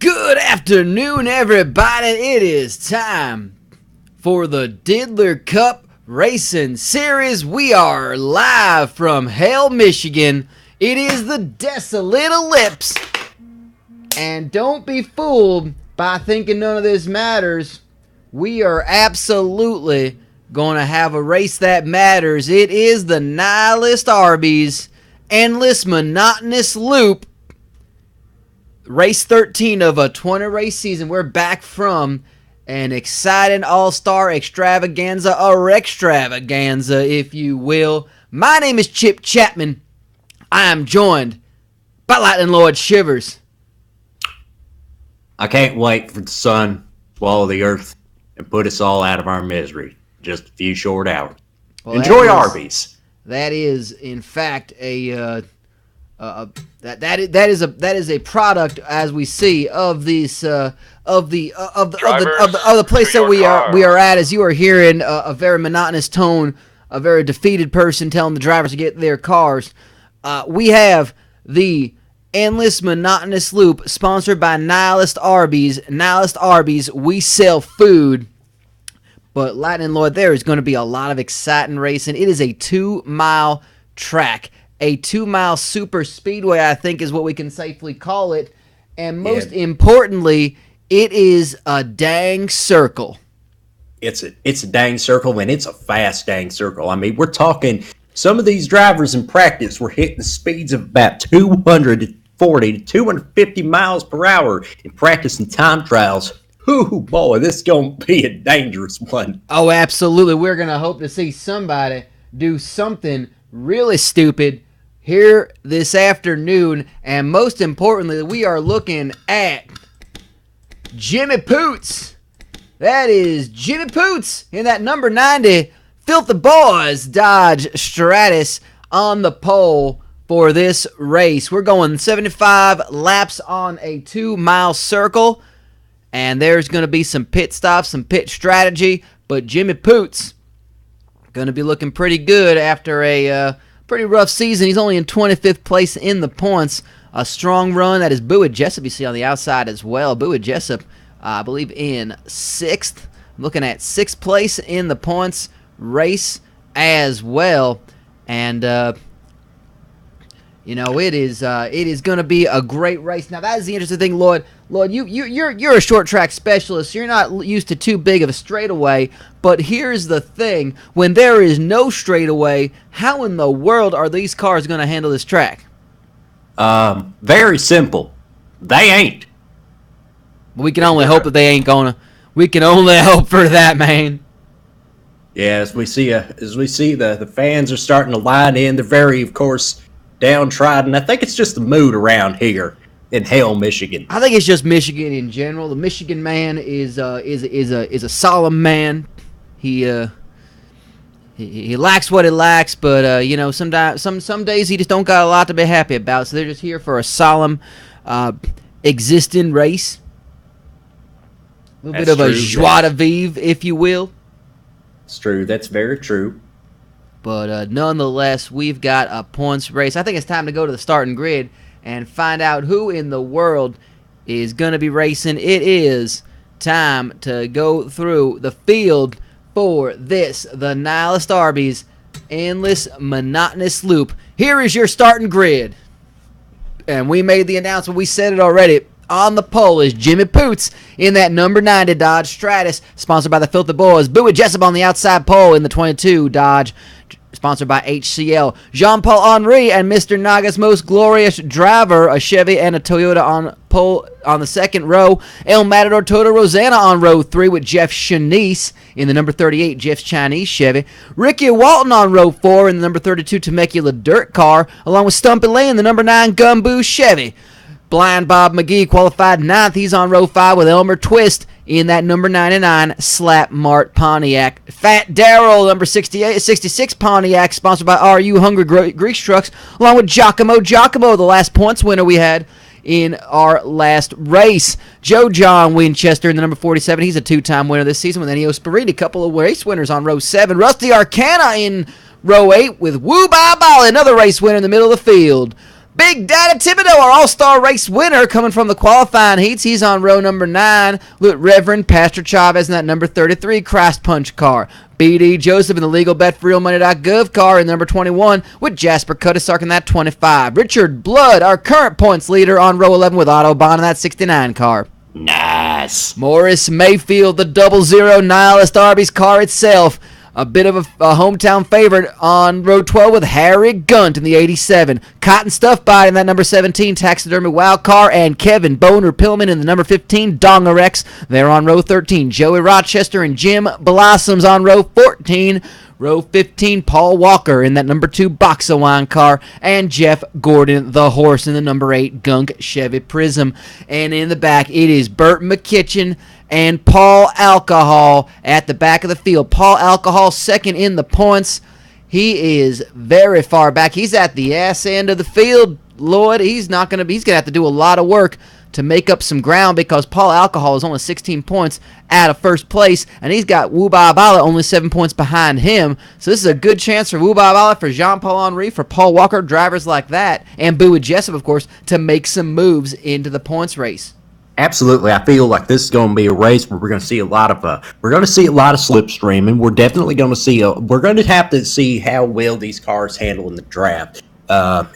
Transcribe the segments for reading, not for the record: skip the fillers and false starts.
Good afternoon, everybody. It is time for the Diddler Cup Racing Series. We are live from Hale, Michigan. It is the Desolate Ellipse. And don't be fooled by thinking none of this matters. We are absolutely going to have a race that matters. It is the Nihilist Arby's Endless Monotonous Loop. Race 13 of a 20-race season. We're back from an exciting all-star extravaganza, or extravaganza, if you will. My name is Chip Chapman. I am joined by Lightning Lord Shivers. I can't wait for the sun to swallow the earth and put us all out of our misery. Just a few short hours. Well, enjoy Arby's. That is, in fact, that is a product, as we see, of these of the place that we are at. As you are hearing a very monotonous tone, a very defeated person telling the drivers to get their cars. We have the Endless Monotonous Loop, sponsored by Nihilist Arby's. Nihilist Arby's, we sell food. But Lightning Lord, there is going to be a lot of exciting racing. It is a 2-mile track. A 2-mile super speedway, I think, is what we can safely call it. And most importantly, it is a dang circle. It's a dang circle, and it's a fast dang circle. I mean, we're talking, some of these drivers in practice were hitting the speeds of about 240 to 250 miles per hour in practice and time trials. Ooh, boy, this is going to be a dangerous one. Oh, absolutely. We're going to hope to see somebody do something really stupid here this afternoon. And most importantly, we are looking at Jimmy Poots. That is Jimmy Poots in that number 90 Filthy Boys Dodge Stratus on the pole for this race. We're going 75 laps on a 2-mile circle. And there's going to be some pit stops, some pit strategy. But Jimmy Poots going to be looking pretty good after a pretty rough season. He's only in 25th place in the points. A strong run. That is Bowie Jessup you see on the outside as well. Bowie Jessup, I believe, in 6th. Looking at 6th place in the points race as well. And it is going to be a great race. Now, that is the interesting thing, Lord. Lord, you're a short track specialist. You're not used to too big of a straightaway. But here's the thing: when there is no straightaway, how in the world are these cars going to handle this track? Very simple. They ain't. We can only hope that they ain't gonna. We can only hope for that, man. Yeah, as we see the fans are starting to line in. They're very, of course, downtrodden. I think it's just the mood around here in Hale, Michigan. I think it's just Michigan in general. The Michigan man is a solemn man. He lacks what he lacks, but sometimes some days he just don't got a lot to be happy about. So they're just here for a solemn, existing race. A little bit of a joie de vivre, if you will. It's true. That's very true. But nonetheless, we've got a points race. I think it's time to go to the starting grid and find out who in the world is going to be racing. It is time to go through the field for the Nihilist Arby's Endless Monotonous Loop. Here is your starting grid. And we made the announcement. We said it already. On the pole is Jimmy Poots in that number 90 Dodge Stratus, sponsored by the Filthy Boys. Bowie Jessup on the outside pole in the 22 Dodge, sponsored by HCL. Jean-Paul Henry and Mr. Naga's most glorious driver, a Chevy and a Toyota on pole on the second row. El Matador Toyota Rosanna on row 3 with Jeff Shanice in the number 38 Jeff's Chinese Chevy. Ricky Walton on row 4 in the number 32 Temecula Dirt Car, along with Stumpy Lee in the number 9 Gumbo Chevy. Blind Bob McGee qualified 9th. He's on row 5 with Elmer Twist in that number 99 Slap Mart Pontiac. Fat Darrell, number 66 Pontiac, sponsored by RU Hungry Grease Trucks, along with Giacomo, the last points winner we had in our last race. Joe John Winchester in the number 47. He's a 2-time winner this season with Ennio Spirit. A couple of race winners on row 7. Rusty Arcana in row 8 with Woo Bye Bye, another race winner in the middle of the field. Big Daddy Thibodeau, our all-star race winner, coming from the qualifying heats. He's on row number 9 with Reverend Pastor Chavez in that number 33 Christ Punch car. B.D. Joseph in the legal bet for realmoney.gov car in number 21 with Jasper Cudisark in that 25. Richard Blood, our current points leader, on row 11 with Autobahn in that 69 car. Nice. Morris Mayfield, the 00 Nihilist Arby's car itself. A bit of a hometown favorite on row 12 with Harry Gunt in the 87. Cotton Stuff Bite in that number 17 Taxidermy Wild car. And Kevin Boner Pillman in the number 15 Dongerex. They're on row 13. Joey Rochester and Jim Blossoms on row 14. Row 15, Paul Walker in that number 2 Boxawine car. And Jeff Gordon, the horse, in the number 8 Gunk Chevy Prism. And in the back, it is Burt McKitchen and Paul Alcohol at the back of the field. Paul Alcohol second in the points. He is very far back. He's at the ass end of the field, Lloyd. He's going to have to do a lot of work to make up some ground because Paul Alcohol is only 16 points out of first place, and he's got Wu Ba Bala only 7 points behind him. So this is a good chance for Wu Ba Bala, for Jean-Paul Henry, for Paul Walker, drivers like that, and Boo Jessup, of course, to make some moves into the points race. Absolutely, I feel like this is going to be a race where we're going to see a lot of slipstream, and we're definitely going to see we're going to have to see how well these cars handle in the draft.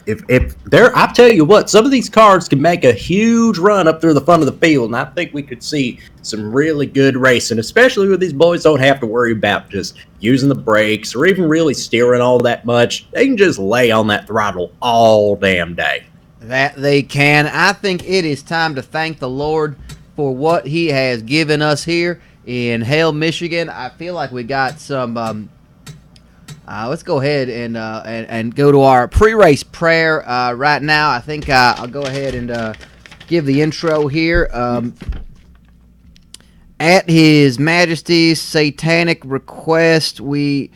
If they're, I tell you what, some of these cars can make a huge run up through the front of the field, and I think we could see some really good racing, especially when these boys don't have to worry about just using the brakes or even really steering all that much. They can just lay on that throttle all damn day. That they can. I think it is time to thank the Lord for what He has given us here in Hale, Michigan. I feel like we got some. Let's go ahead and go to our pre-race prayer right now. I think I'll go ahead and give the intro here. At His Majesty's satanic request, we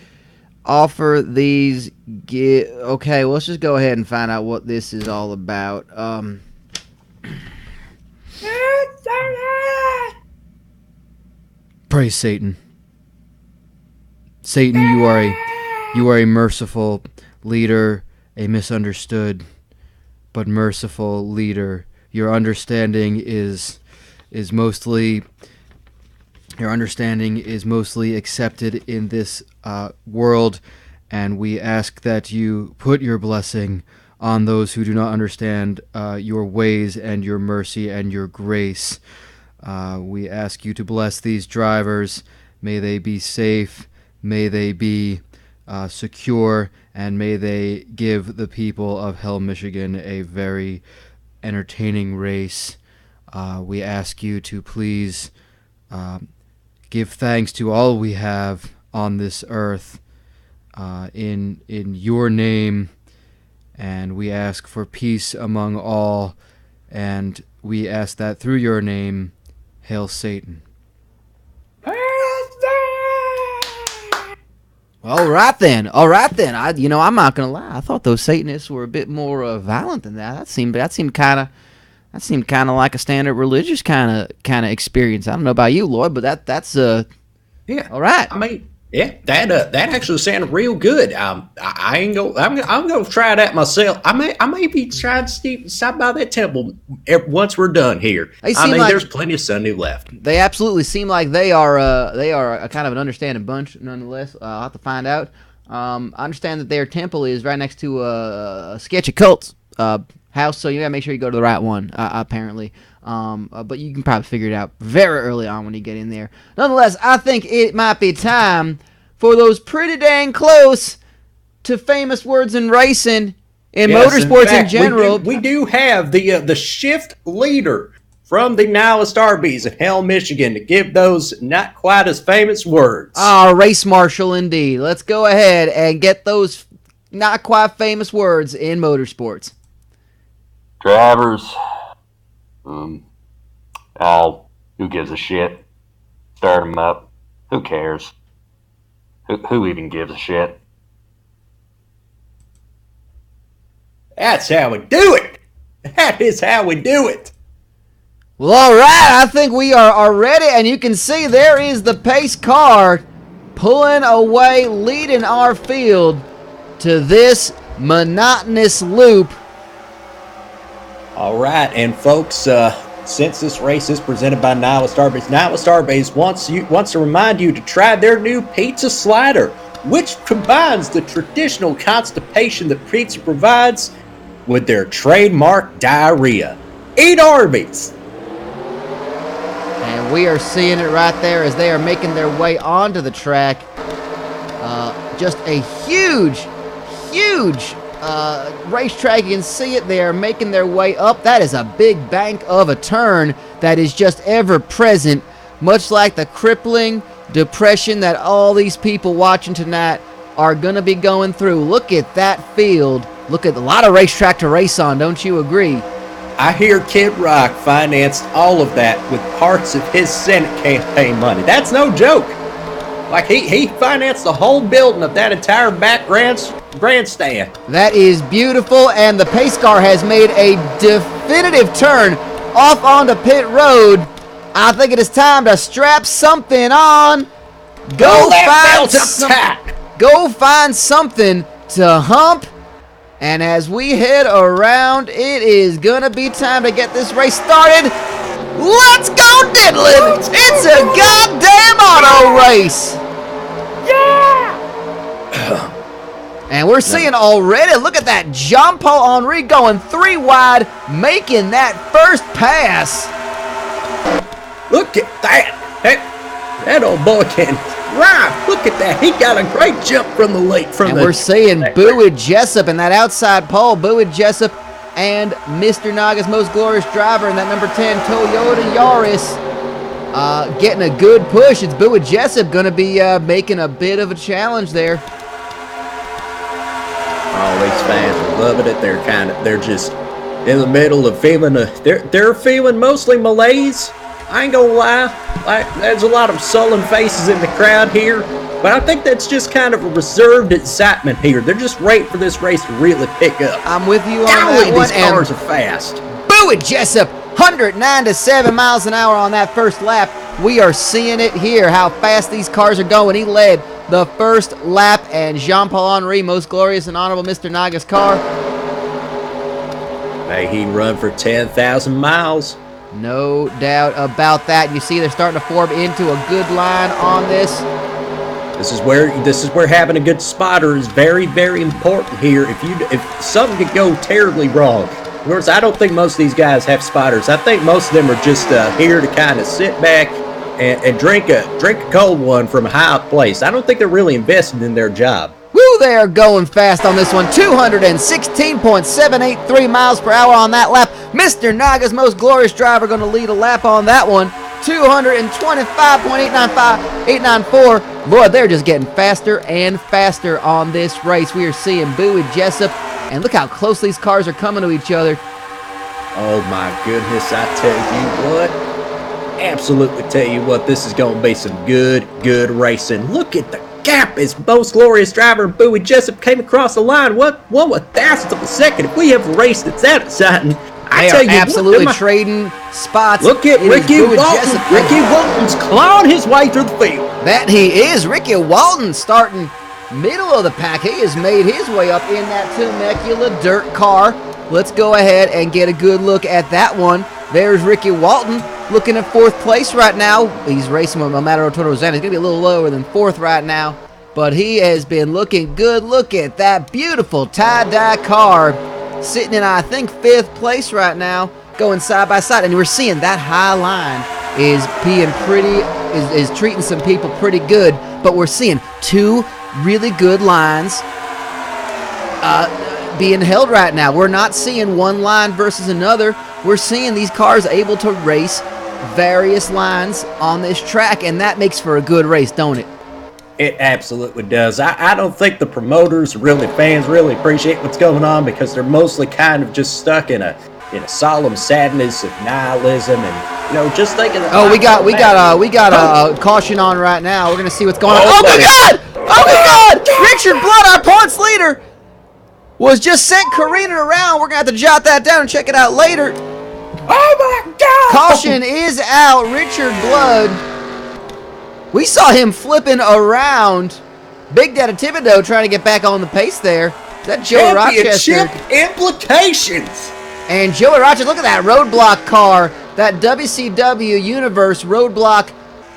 offer these okay, well, let's just go ahead and find out what this is all about. Praise Satan. Satan, you are a merciful leader, a misunderstood but merciful leader. Your understanding is mostly accepted in this world, and we ask that you put your blessing on those who do not understand your ways and your mercy and your grace. We ask you to bless these drivers. May they be safe, may they be secure, and may they give the people of Hell, Michigan a very entertaining race. We ask you to please give thanks to all we have on this earth in your name, and we ask for peace among all, and we ask that through your name. Hail Satan. All right then. I'm not gonna lie. I thought those Satanists were a bit more violent than that. That seemed kind of like a standard religious kind of experience. I don't know about you, Lloyd, but that's yeah. All right. I mean, yeah, that actually sounded real good. I'm gonna try that myself. I may be trying to stop by that temple once we're done here. There's plenty of Sunday left. They absolutely seem like they are a kind of an understanding bunch, nonetheless. I'll have to find out. I understand that their temple is right next to a sketchy cult's house, so you gotta make sure you go to the right one. Apparently. But you can probably figure it out very early on when you get in there. Nonetheless, I think it might be time for those pretty dang close to famous words in racing and motorsports in general. We do have the shift leader from the Nihilist Arby's in Hell, Michigan, to give those not quite as famous words. Race marshal indeed. Let's go ahead and get those not quite famous words in motorsports. Drivers. Who gives a shit? Start them up. Who cares? Who even gives a shit? That's how we do it. That is how we do it. Well, all right. I think we are ready, and you can see there is the pace car pulling away, leading our field to this monotonous loop All right, and folks, since this race is presented by Nihilist Arby's wants to remind you to try their new pizza slider, which combines the traditional constipation that pizza provides with their trademark diarrhea. Eat Arby's! And we are seeing it right there as they are making their way onto the track. Just a huge racetrack. You can see it. They are making their way up. That is a big bank of a turn that is just ever present, much like the crippling depression that all these people watching tonight are going to be going through. Look at that field. Look at a lot of racetrack to race on. Don't you agree? I hear Kid Rock financed all of that with parts of his Senate campaign money. That's no joke. Like, he financed the whole building of that entire back grandstand. That is beautiful, and the pace car has made a definitive turn off onto pit road. I think it is time to strap something on. Go find something to hump. And as we head around, it is gonna be time to get this race started. Let's go, Diddler! It's a goddamn auto race! Yeah! And we're seeing already, look at that, Jean-Paul Henry going 3 wide, making that first pass. Look at that! That old boy can drive. Look at that. He got a great jump from the lake. We're seeing Bowie Jessup in that outside pole. Bowie Jessup and Mr. Naga's most glorious driver in that number 10 Toyota Yaris getting a good push. It's Bowie Jessup going to be making a bit of a challenge there. Oh, these fans are loving it. They're just in the middle of feeling they're feeling mostly malaise. I ain't gonna lie, there's a lot of sullen faces in the crowd here, but I think that's just kind of a reserved excitement here. They're just waiting for this race to really pick up. I'm with you on that one. These cars are fast. Bowie Jessup, 197 miles an hour on that first lap. We are seeing it here, how fast these cars are going. He led the first lap, and Jean-Paul Henry, most glorious and honorable Mr. Naga's car. May he run for 10,000 miles. No doubt about that. You see they're starting to form into a good line on this. This is where having a good spotter is very, very important here. If something could go terribly wrong. Of course, I don't think most of these guys have spotters. I think most of them are just here to kind of sit back and drink a cold one from a high place. I don't think they're really invested in their job. Woo, they are going fast on this one. 216.783 miles per hour on that lap. Mr. Naga's most glorious driver going to lead a lap on that one. 225.894. Boy, they're just getting faster and faster on this race. We are seeing Bowie Jessup, and look how close these cars are coming to each other. Oh my goodness, I tell you what. Absolutely tell you what, this is going to be some good racing. Look at the gap as most glorious driver Bowie Jessup came across the line. One thousandth of a second. If we have a race that's that exciting, I tell you absolutely trading spots. Look at Ricky Walton. Ricky Walton's clawing his way through the field. That he is. Ricky Walton starting middle of the pack. He has made his way up in that Temecula dirt car. Let's go ahead and get a good look at that one. There's Ricky Walton looking at 4th place right now. He's racing with Monotonous. He's going to be a little lower than 4th right now, but he has been looking good. Look at that beautiful tie-dye car sitting in, I think, 5th place right now, going side by side. And we're seeing that high line is treating some people pretty good, but we're seeing 2 really good lines being held right now. We're not seeing one line versus another. We're seeing these cars able to race various lines on this track, and that makes for a good race, don't it? It absolutely does. I don't think the promoters, fans really appreciate what's going on, because they're mostly kind of just stuck in a solemn sadness of nihilism and just thinking. Oh, we got a caution on right now. We're gonna see what's going on. Oh my God! Oh my God! Richard Blood, our points leader, was just sent careening around. We're gonna have to jot that down and check it out later. Oh my God! Caution is out. Richard Blood. We saw him flipping around. Big Daddy Thibodeau trying to get back on the pace there. Is that Joe Rochester? Championship implications. And Joey Rochester, look at that roadblock car. That WCW Universe roadblock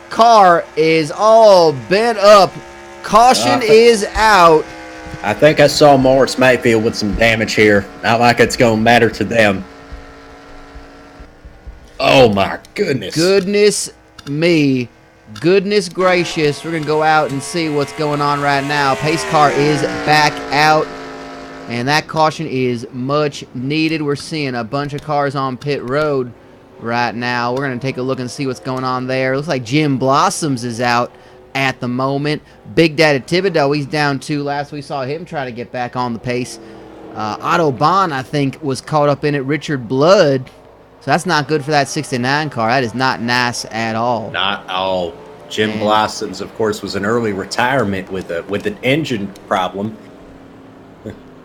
car is all bent up. Caution is out. I think I saw Morris Mayfield with some damage here. Not like it's going to matter to them. Oh my goodness. Goodness me. Goodness gracious. We're going to go out and see what's going on right now. Pace car is back out. And that caution is much needed. We're seeing a bunch of cars on pit road right now. We're going to take a look and see what's going on there. Looks like Jim Blossoms is out at the moment. Big Daddy Thibodeau, he's down too. Last we saw him try to get back on the pace. Otto Bahn, I think, was caught up in it. Richard Blood. So that's not good for that 69 car. That is not nice at all. Not all. Jim Blossoms, of course, was an early retirement with an engine problem.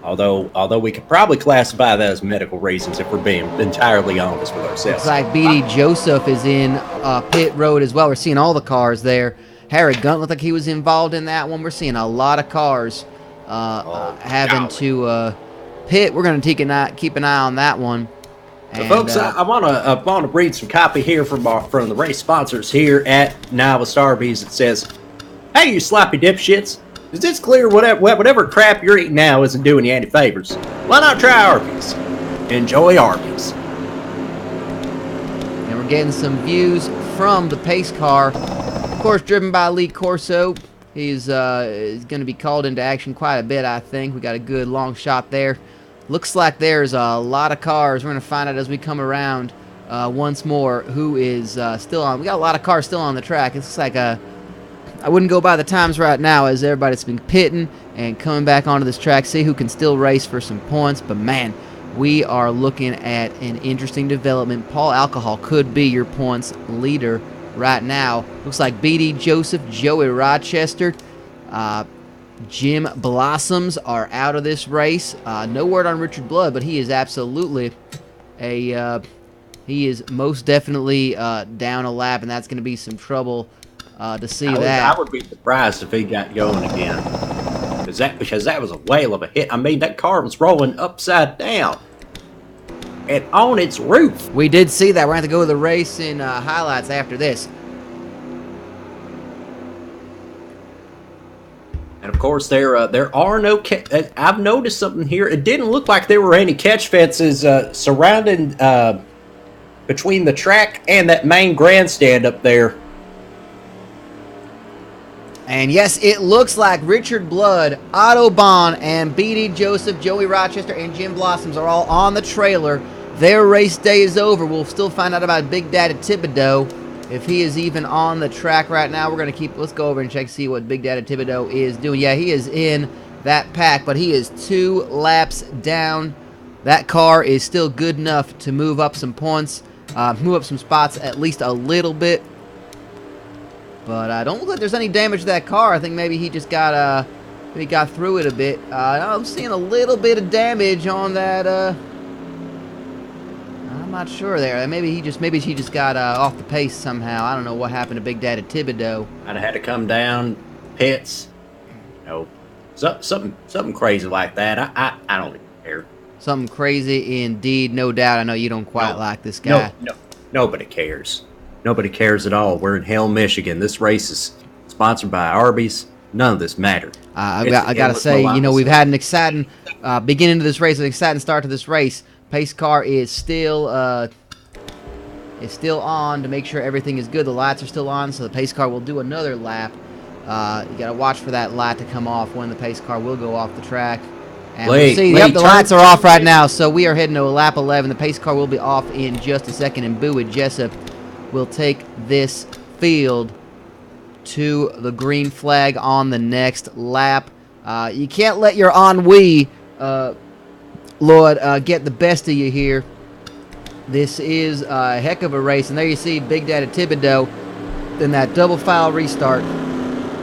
Although we could probably classify that as medical reasons if we're being entirely honest with ourselves. Looks like B.D. Joseph is in pit road as well. We're seeing all the cars there. Harry Gunt looked like he was involved in that one. We're seeing a lot of cars having to pit. We're going to keep an eye on that one. So folks, I want to read some copy here from the race sponsors here at Nihilist Arby's. It says, "Hey, you sloppy dipshits. It's clear whatever crap you're eating now isn't doing you any favors. Why not try Arby's? Enjoy Arby's." And we're getting some views from the pace car. Of course, driven by Lee Corso. He's going to be called into action quite a bit, I think. We got a good long shot there. Looks like there's a lot of cars. We're going to find out as we come around once more who is still on. We got a lot of cars still on the track. It looks like I wouldn't go by the times right now as everybody's been pitting and coming back onto this track, see who can still race for some points. But, man, we are looking at an interesting development. Paul Alcohol could be your points leader right now. Looks like B.D. Joseph, Joey Rochester, Jim Blossoms are out of this race. No word on Richard Blood, but he is absolutely he is most definitely down a lap, and that's going to be some trouble to see that. I would be surprised if he got going again, because that was a whale of a hit. I mean, that car was rolling upside down and on its roof. We did see that. We're going to have to go to the race in highlights after this. And of course, there are no. I've noticed something here. It didn't look like there were any catch fences surrounding between the track and that main grandstand up there. And yes, it looks like Richard Blood, Otto Bahn, and B.D. Joseph, Joey Rochester, and Jim Blossoms are all on the trailer. Their race day is over. We'll still find out about Big Daddy Thibodeau, if he is even on the track right now. We're going to let's go over and check, see what Big Daddy Thibodeau is doing. Yeah, he is in that pack, but he is 2 laps down. That car is still good enough to move up some points, move up some spots at least a little bit. But I don't look like there's any damage to that car. I think maybe he just got maybe got through it a bit. I'm seeing a little bit of damage on that. I'm not sure there. Maybe he just got off the pace somehow. I don't know what happened to Big Daddy Thibodeau. I'd have had to come down pits. No, something crazy like that. I don't even care. Something crazy indeed, no doubt. I know you don't quite like this guy. No, nobody cares. Nobody cares at all. We're in Hell, Michigan. This race is sponsored by Arby's. None of this matters. I got to say, we've had an exciting beginning to this race, an exciting start to this race. Pace car is still on to make sure everything is good. The lights are still on, so the pace car will do another lap. You got to watch for that light to come off when the pace car will go off the track. And we'll see. Yep, the lights are off right now, so we are heading to lap 11. The pace car will be off in just a second, and Bowie Jessup will take this field to the green flag on the next lap. You can't let your ennui, Lord, get the best of you here. This is a heck of a race, and there you see Big Daddy Thibodeau in that double file restart.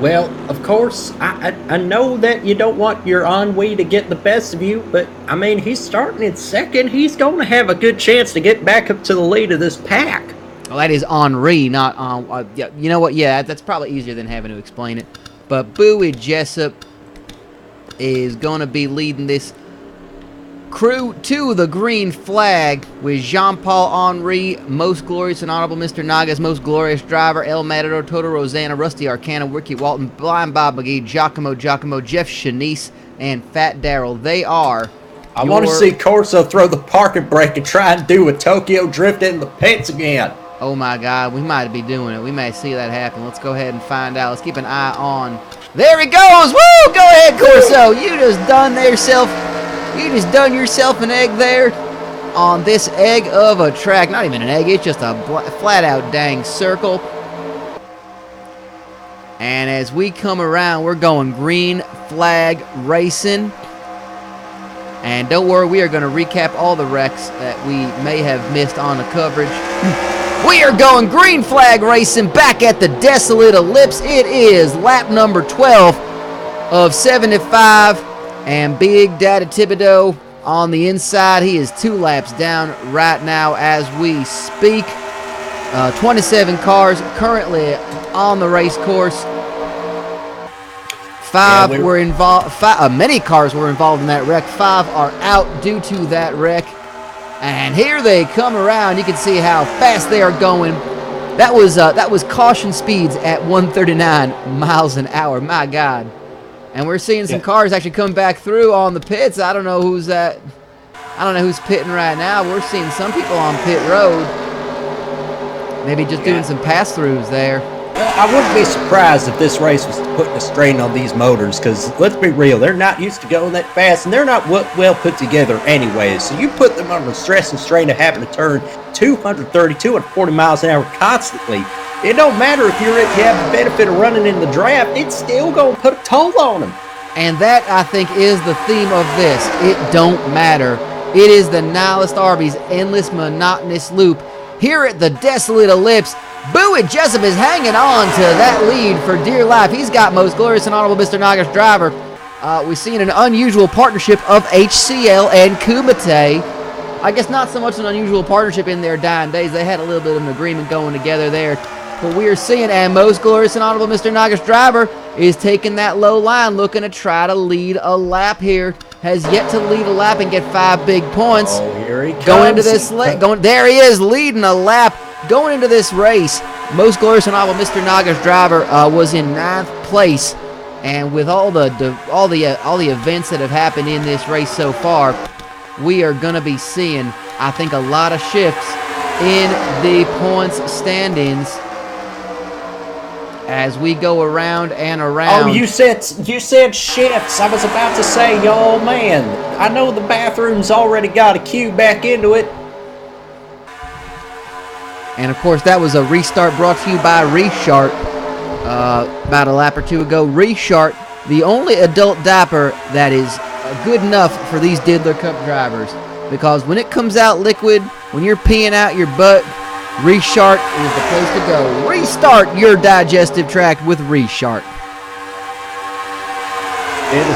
Well, of course, I know that you don't want your ennui to get the best of you, but, I mean, he's starting in second. He's going to have a good chance to get back up to the lead of this pack. Well, that is Henri, not on. Yeah, you know what? Yeah, that's probably easier than having to explain it. But Bowie Jessup is going to be leading this crew to the green flag with Jean-Paul Henry, Most Glorious and Honorable Mr. Naga's Most Glorious Driver, El Matador, Toto Rosanna, Rusty Arcana, Ricky Walton, Blind Bob McGee, Giacomo, Jeff Shanice, and Fat Daryl. They are... I want to see Corso throw the parking brake and try and do a Tokyo drift in the pits again. Oh my God, we might be doing it. We may see that happen. Let's go ahead and find out. Let's keep an eye on... There he goes! Woo! Go ahead, Corso. You just done yourself an egg there on this egg of a track. Not even an egg, it's just a flat out dang circle. And as we come around, we're going green flag racing. And don't worry, we are going to recap all the wrecks that we may have missed on the coverage. We are going green flag racing back at the Desolate Ellipse. It is lap number 12 of 75. And Big Daddy Thibodeau on the inside. He is 2 laps down right now as we speak. 27 cars currently on the race course. Many cars were involved in that wreck. 5 are out due to that wreck. And here they come around. You can see how fast they are going. That was caution speeds at 139 miles an hour. My God. And we're seeing some cars actually come back through on the pits. I don't know who's pitting right now. We're seeing some people on pit road. Maybe just doing some pass-throughs there. I wouldn't be surprised if this race was putting a strain on these motors, because let's be real, they're not used to going that fast, and they're not well put together anyways. So you put them under stress and strain of having to turn 230, 240 miles an hour constantly. It don't matter if you have the benefit of running in the draft, it's still going to put a toll on them. And that, I think, is the theme of this. It don't matter. It is the Nihilist Arby's endless monotonous loop. Here at the Desolate Ellipse, Bowie Jessup is hanging on to that lead for dear life. He's got Most Glorious and Honorable Mr. Naga's Driver. We've seen an unusual partnership of HCL and Kumite. I guess not so much an unusual partnership in their dying days. They had a little bit of an agreement going together there. But we are seeing, and Most Glorious and Honorable Mr. Naga's Driver is taking that low line, looking to try to lead a lap here. Has yet to lead a lap and get 5 big points. Oh, here he comes. Going into this, there he is, leading a lap. Going into this race, Most Glorious and Honorable Mr. Naga's Driver was in 9th place, and with all the events that have happened in this race so far, we are going to be seeing, I think, a lot of shifts in the points standings as we go around and around. Oh, you said shifts. I was about to say, oh man, I know the bathroom's already got a queue back into it. And, of course, that was a restart brought to you by Reshart about a lap or two ago. Reshart, the only adult diaper that is good enough for these Diddler Cup drivers. Because when it comes out liquid, when you're peeing out your butt, Reshart is the place to go. Restart your digestive tract with Reshart. It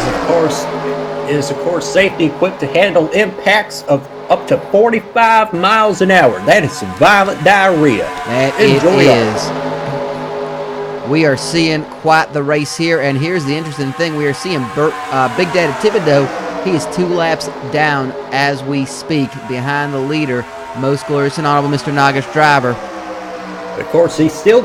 is, of course, safety equipped to handle impacts of up to 45 miles an hour. That is some violent diarrhea. That it is. We are seeing quite the race here, and here's the interesting thing. We are seeing Big Daddy Thibodeau. He is 2 laps down as we speak, behind the leader, Most Glorious and Honorable Mr. Naga's Driver. Of course, they still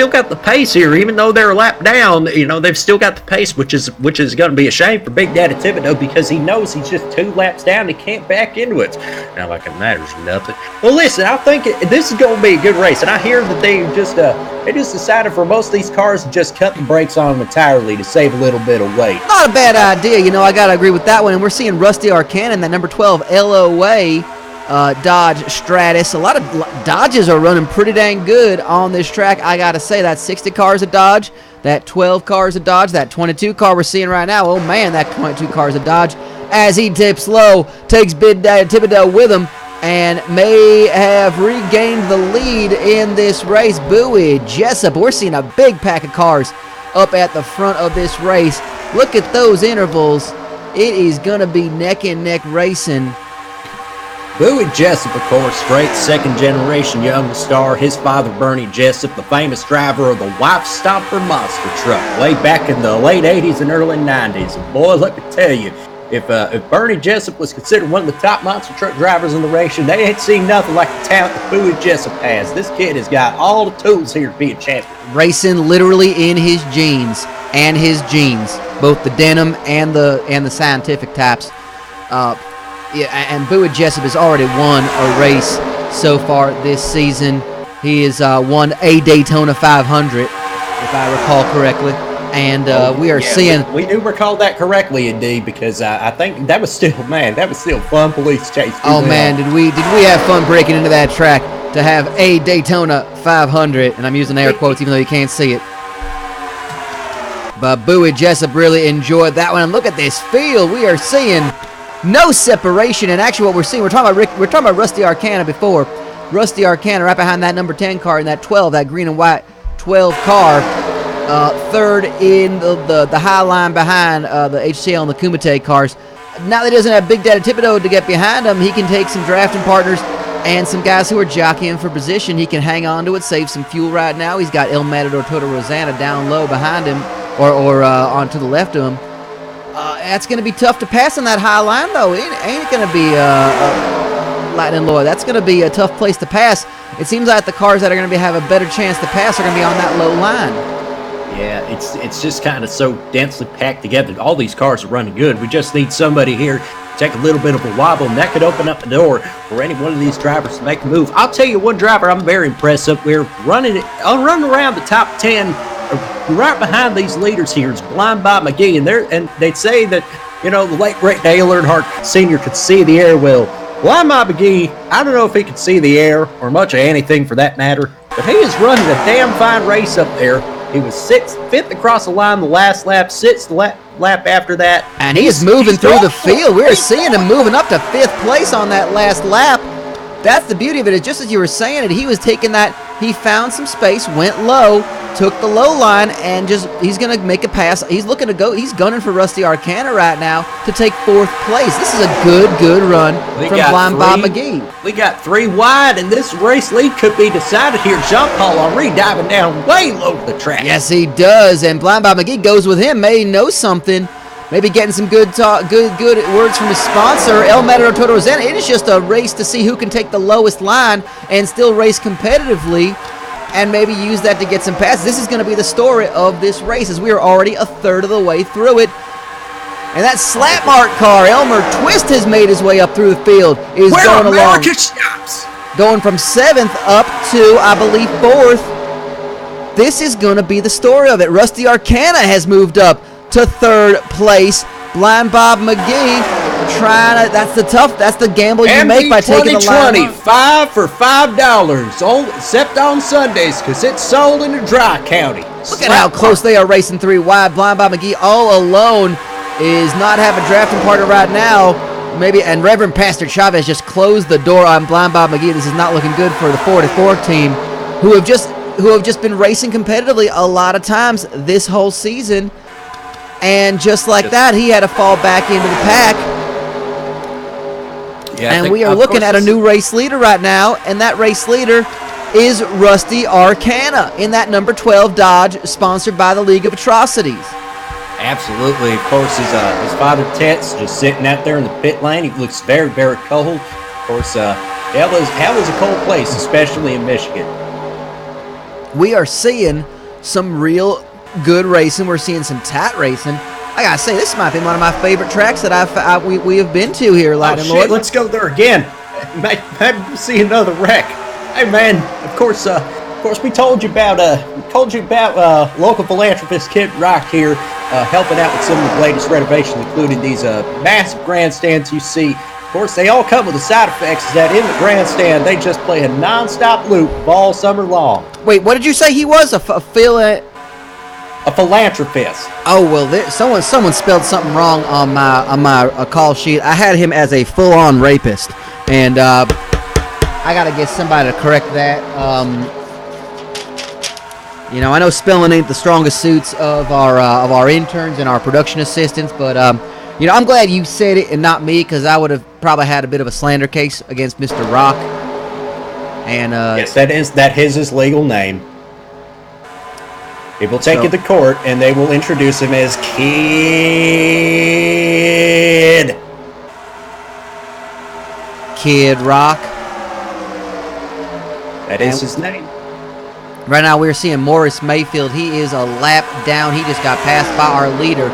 got the pace here, even though they're a lap down. You know, they've still got the pace, which is going to be a shame for Big Daddy Thibodeau, because he knows he's just 2 laps down. He can't back into it. Now, like it matters nothing. Well, listen, I think this is going to be a good race, and I hear that they just decided for most of these cars to just cut the brakes on them entirely to save a little bit of weight. Not a bad idea. You know, I got to agree with that one. And we're seeing Rusty Arcana in that number 12 LOA. Dodge Stratus. A lot of Dodges are running pretty dang good on this track. I gotta say, that 60 car is a Dodge, that 12 car is a Dodge, that 22 car we're seeing right now, oh man, that 22 car is a Dodge. As he dips low, takes Big Daddy Thibodeau with him, and may have regained the lead in this race. Bowie Jessup, we're seeing a big pack of cars up at the front of this race. Look at those intervals. It is gonna be neck and neck racing. Bowie Jessup, of course, straight second-generation young star. His father, Bernie Jessup, the famous driver of the Wife Stomper monster truck way back in the late 80s and early 90s. And boy, let me tell you, if Bernie Jessup was considered one of the top monster truck drivers in the nation, they ain't seen nothing like the talent that Bowie Jessup has. This kid has got all the tools here to be a champion. Racing literally in his genes, both the denim and the scientific types. And Bowie Jessup has already won a race so far this season. He has won a Daytona 500, if I recall correctly. And we are seeing... We do recall that correctly, indeed, because I think that was still fun police chase. Oh, man, did we have fun breaking into that track to have a Daytona 500, and I'm using air quotes even though you can't see it. But Bowie Jessup really enjoyed that one. And look at this field. We are seeing no separation. And actually what we're seeing, we're talking about Rusty Arcana before. Rusty Arcana right behind that number 10 car in that 12, that green and white 12 car. Third in the high line behind the HCL and the Kumite cars. Now that he doesn't have Big Daddy Thibodeau to get behind him, he can take some drafting partners and some guys who are jockeying for position. He can hang on to it, save some fuel right now. He's got El Matador Toto Rosanna down low behind him or on to the left of him. That's going to be tough to pass on that high line, though. Ain't it going to be Lightning Lloyd? That's going to be a tough place to pass. It seems like the cars that are going to have a better chance to pass are going to be on that low line. Yeah, it's just kind of so densely packed together. All these cars are running good. We just need somebody here to take a little bit of a wobble, and that could open up the door for any one of these drivers to make a move. I'll tell you one driver I'm very impressed with. We're running around the top 10 right behind these leaders here. It's Blind Bob McGee, and they say that, the late great Dale Earnhardt Sr. could see the air well. Blind Bob McGee, I don't know if he could see the air or much of anything for that matter, but he is running a damn fine race up there. He was fifth across the line the last lap, sixth lap after that. And he is moving through the field. We're seeing him moving up to 5th place on that last lap. That's the beauty of it. Is just as you were saying it, he was taking that. He found some space, went low, took the low line, and he's going to make a pass. He's looking to go. He's gunning for Rusty Arcana right now to take 4th place. This is a good run from Blind Bob McGee. We got 3 wide, and this race lead could be decided here. Jean-Paul Henry diving down way low the track. Yes, he does, and Blind Bob McGee goes with him. May know something. Maybe getting some good words from his sponsor, El Matador Toto Rosanna. It is just a race to see who can take the lowest line and still race competitively and maybe use that to get some passes. This is going to be the story of this race as we are already a third of the way through it. And that slap mark car, Elmer Twist, has made his way up through the field. Is where going along. Stops. Going from 7th up to, I believe, 4th. This is going to be the story of it. Rusty Arcana has moved up to 3rd place. Blind Bob McGee that's the gamble you make by taking the line. 5 for $5, except on Sundays, because it's sold in the Dry County. Look at how close they are racing 3 wide. Blind Bob McGee all alone is not having a drafting partner right now. Maybe, and Reverend Pastor Chavez just closed the door on Blind Bob McGee. This is not looking good for the 44 team, who have just been racing competitively a lot of times this whole season. And just like that, he had to fall back into the pack. Yeah, and we are looking at a new race leader right now, and that race leader is Rusty Arcana in that number 12 Dodge, sponsored by the League of Atrocities. Absolutely. Of course, his father, Tet's, just sitting out there in the pit lane. He looks very, very cold. Of course, hell is a cold place, especially in Michigan. We are seeing some real good racing. We're seeing some tight racing. I gotta say, this might be one of my favorite tracks that we have been to here, Lightning Lord. Let's go there again. Maybe see another wreck. Hey man, of course we told you about local philanthropist Kid Rock here, helping out with some of the latest renovations, including these massive grandstands you see. Of course, they all come with the side effects that in the grandstand they just play a non-stop loop all summer long. Wait, what did you say he was? A philanthropist. Oh well, someone spelled something wrong on my call sheet. I had him as a full-on rapist, and I gotta get somebody to correct that. I know spelling ain't the strongest suits of our interns and our production assistants, but I'm glad you said it and not me, because I would have probably had a bit of a slander case against Mr. Rock. And yes, that is his legal name. He will take you to court, and they will introduce him as Kid. Kid Rock. That is his name. Right now we're seeing Morris Mayfield. He is a lap down. He just got passed by our leader,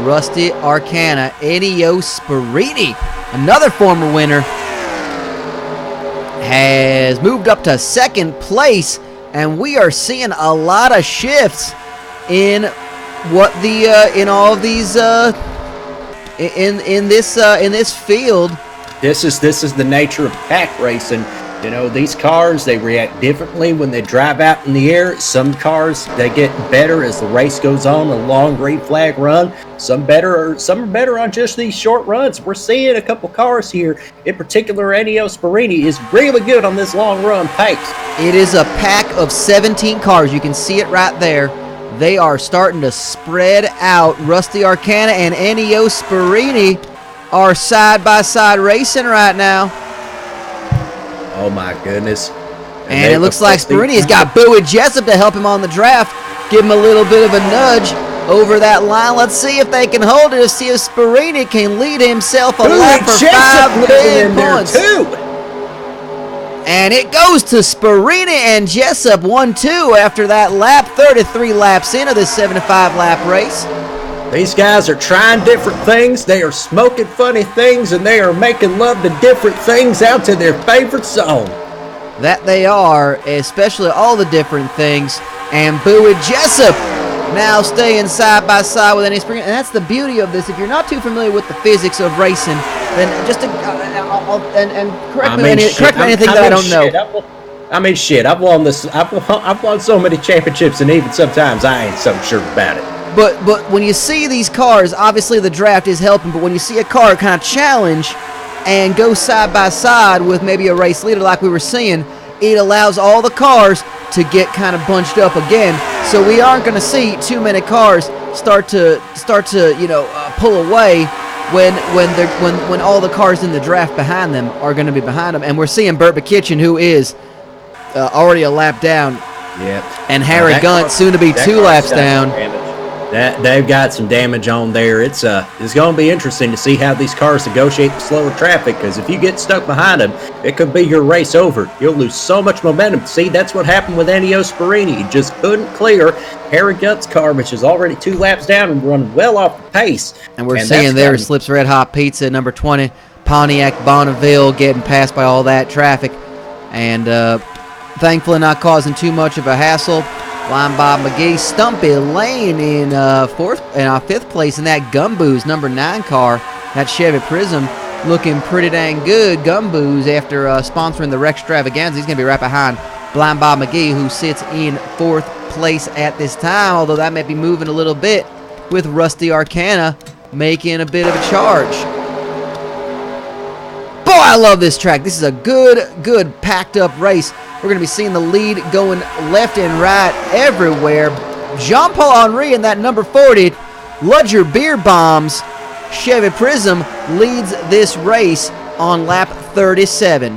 Rusty Arcana. Ennio Sparini, another former winner, has moved up to second place. And we are seeing a lot of shifts in what the in all of these in this field. This is the nature of pack racing. You know, these cars, they react differently when they drive out in the air. Some cars, they get better as the race goes on, a long green flag run. Some are better on just these short runs. We're seeing a couple cars here, in particular Ennio Sparini is really good on this long run pace. It is a pack of 17 cars. You can see it right there. They are starting to spread out. Rusty Arcana and Ennio Sparini are side-by-side racing right now. Oh my goodness. And it looks like Sperini's got Bowie Jessup to help him on the draft. Give him a little bit of a nudge over that line. Let's see if they can hold it. See if Sparini can lead himself a lap for 5 big points. And it goes to Sparini and Jessup 1-2 after that lap. 33 laps into this 75-lap race. These guys are trying different things, they are smoking funny things, and they are making love to different things out to their favorite song. That they are, especially all the different things. And Bowie Jessup now staying side by side with Ennio Sparini. And that's the beauty of this. If you're not too familiar with the physics of racing, then just to, correct me on anything that I don't know. I've won this. I've won so many championships, and even sometimes I ain't so sure about it. But when you see these cars, obviously the draft is helping, but when you see a car kind of challenge and go side by side with maybe a race leader like we were seeing, it allows all the cars to get kind of bunched up again. So we aren't going to see too many cars start to pull away when all the cars in the draft behind them are going to be behind them. And we're seeing Burt McKitchen, who is already a lap down. Yep. And Harry Gunt soon to be 2 laps down. They've got some damage on there. It's going to be interesting to see how these cars negotiate the slower traffic, because if you get stuck behind them, it could be your race over. You'll lose so much momentum. See, that's what happened with Ennio Sparini. He just couldn't clear Harry Gunt's car, which is already 2 laps down and running well off the pace. And we're seeing there Slips Red Hot Pizza, number 20, Pontiac Bonneville, getting passed by all that traffic. And thankfully not causing too much of a hassle. Blind Bob McGee, Stumpy Lane in 5th place in that Gumboos number 9 car. That Chevy Prism looking pretty dang good. Gumboos, after sponsoring the Rex Extravaganza, he's going to be right behind Blind Bob McGee, who sits in 4th place at this time, although that may be moving a little bit with Rusty Arcana making a bit of a charge. Boy, I love this track. This is a good packed up race. We're going to be seeing the lead going left and right everywhere. Jean-Paul Henry in that number 40, Ludger Beer Bombs, Chevy Prism leads this race on lap 37.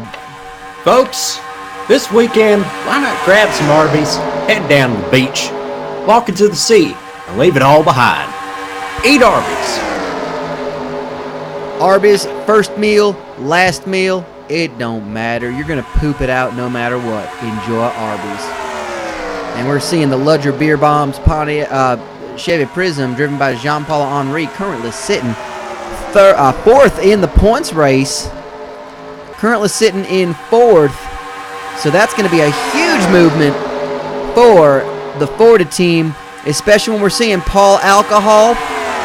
Folks, this weekend, why not grab some Arby's, head down to the beach, walk into the sea, and leave it all behind. Eat Arby's. Arby's, first meal, last meal, it don't matter. You're going to poop it out no matter what. Enjoy Arby's. And we're seeing the Ludger Beer Bombs Chevy Prism, driven by Jean-Paul Henry, currently sitting 4th in the points race. Currently sitting in 4th. So that's going to be a huge movement for the Ford team, especially when we're seeing Paul Alcohol.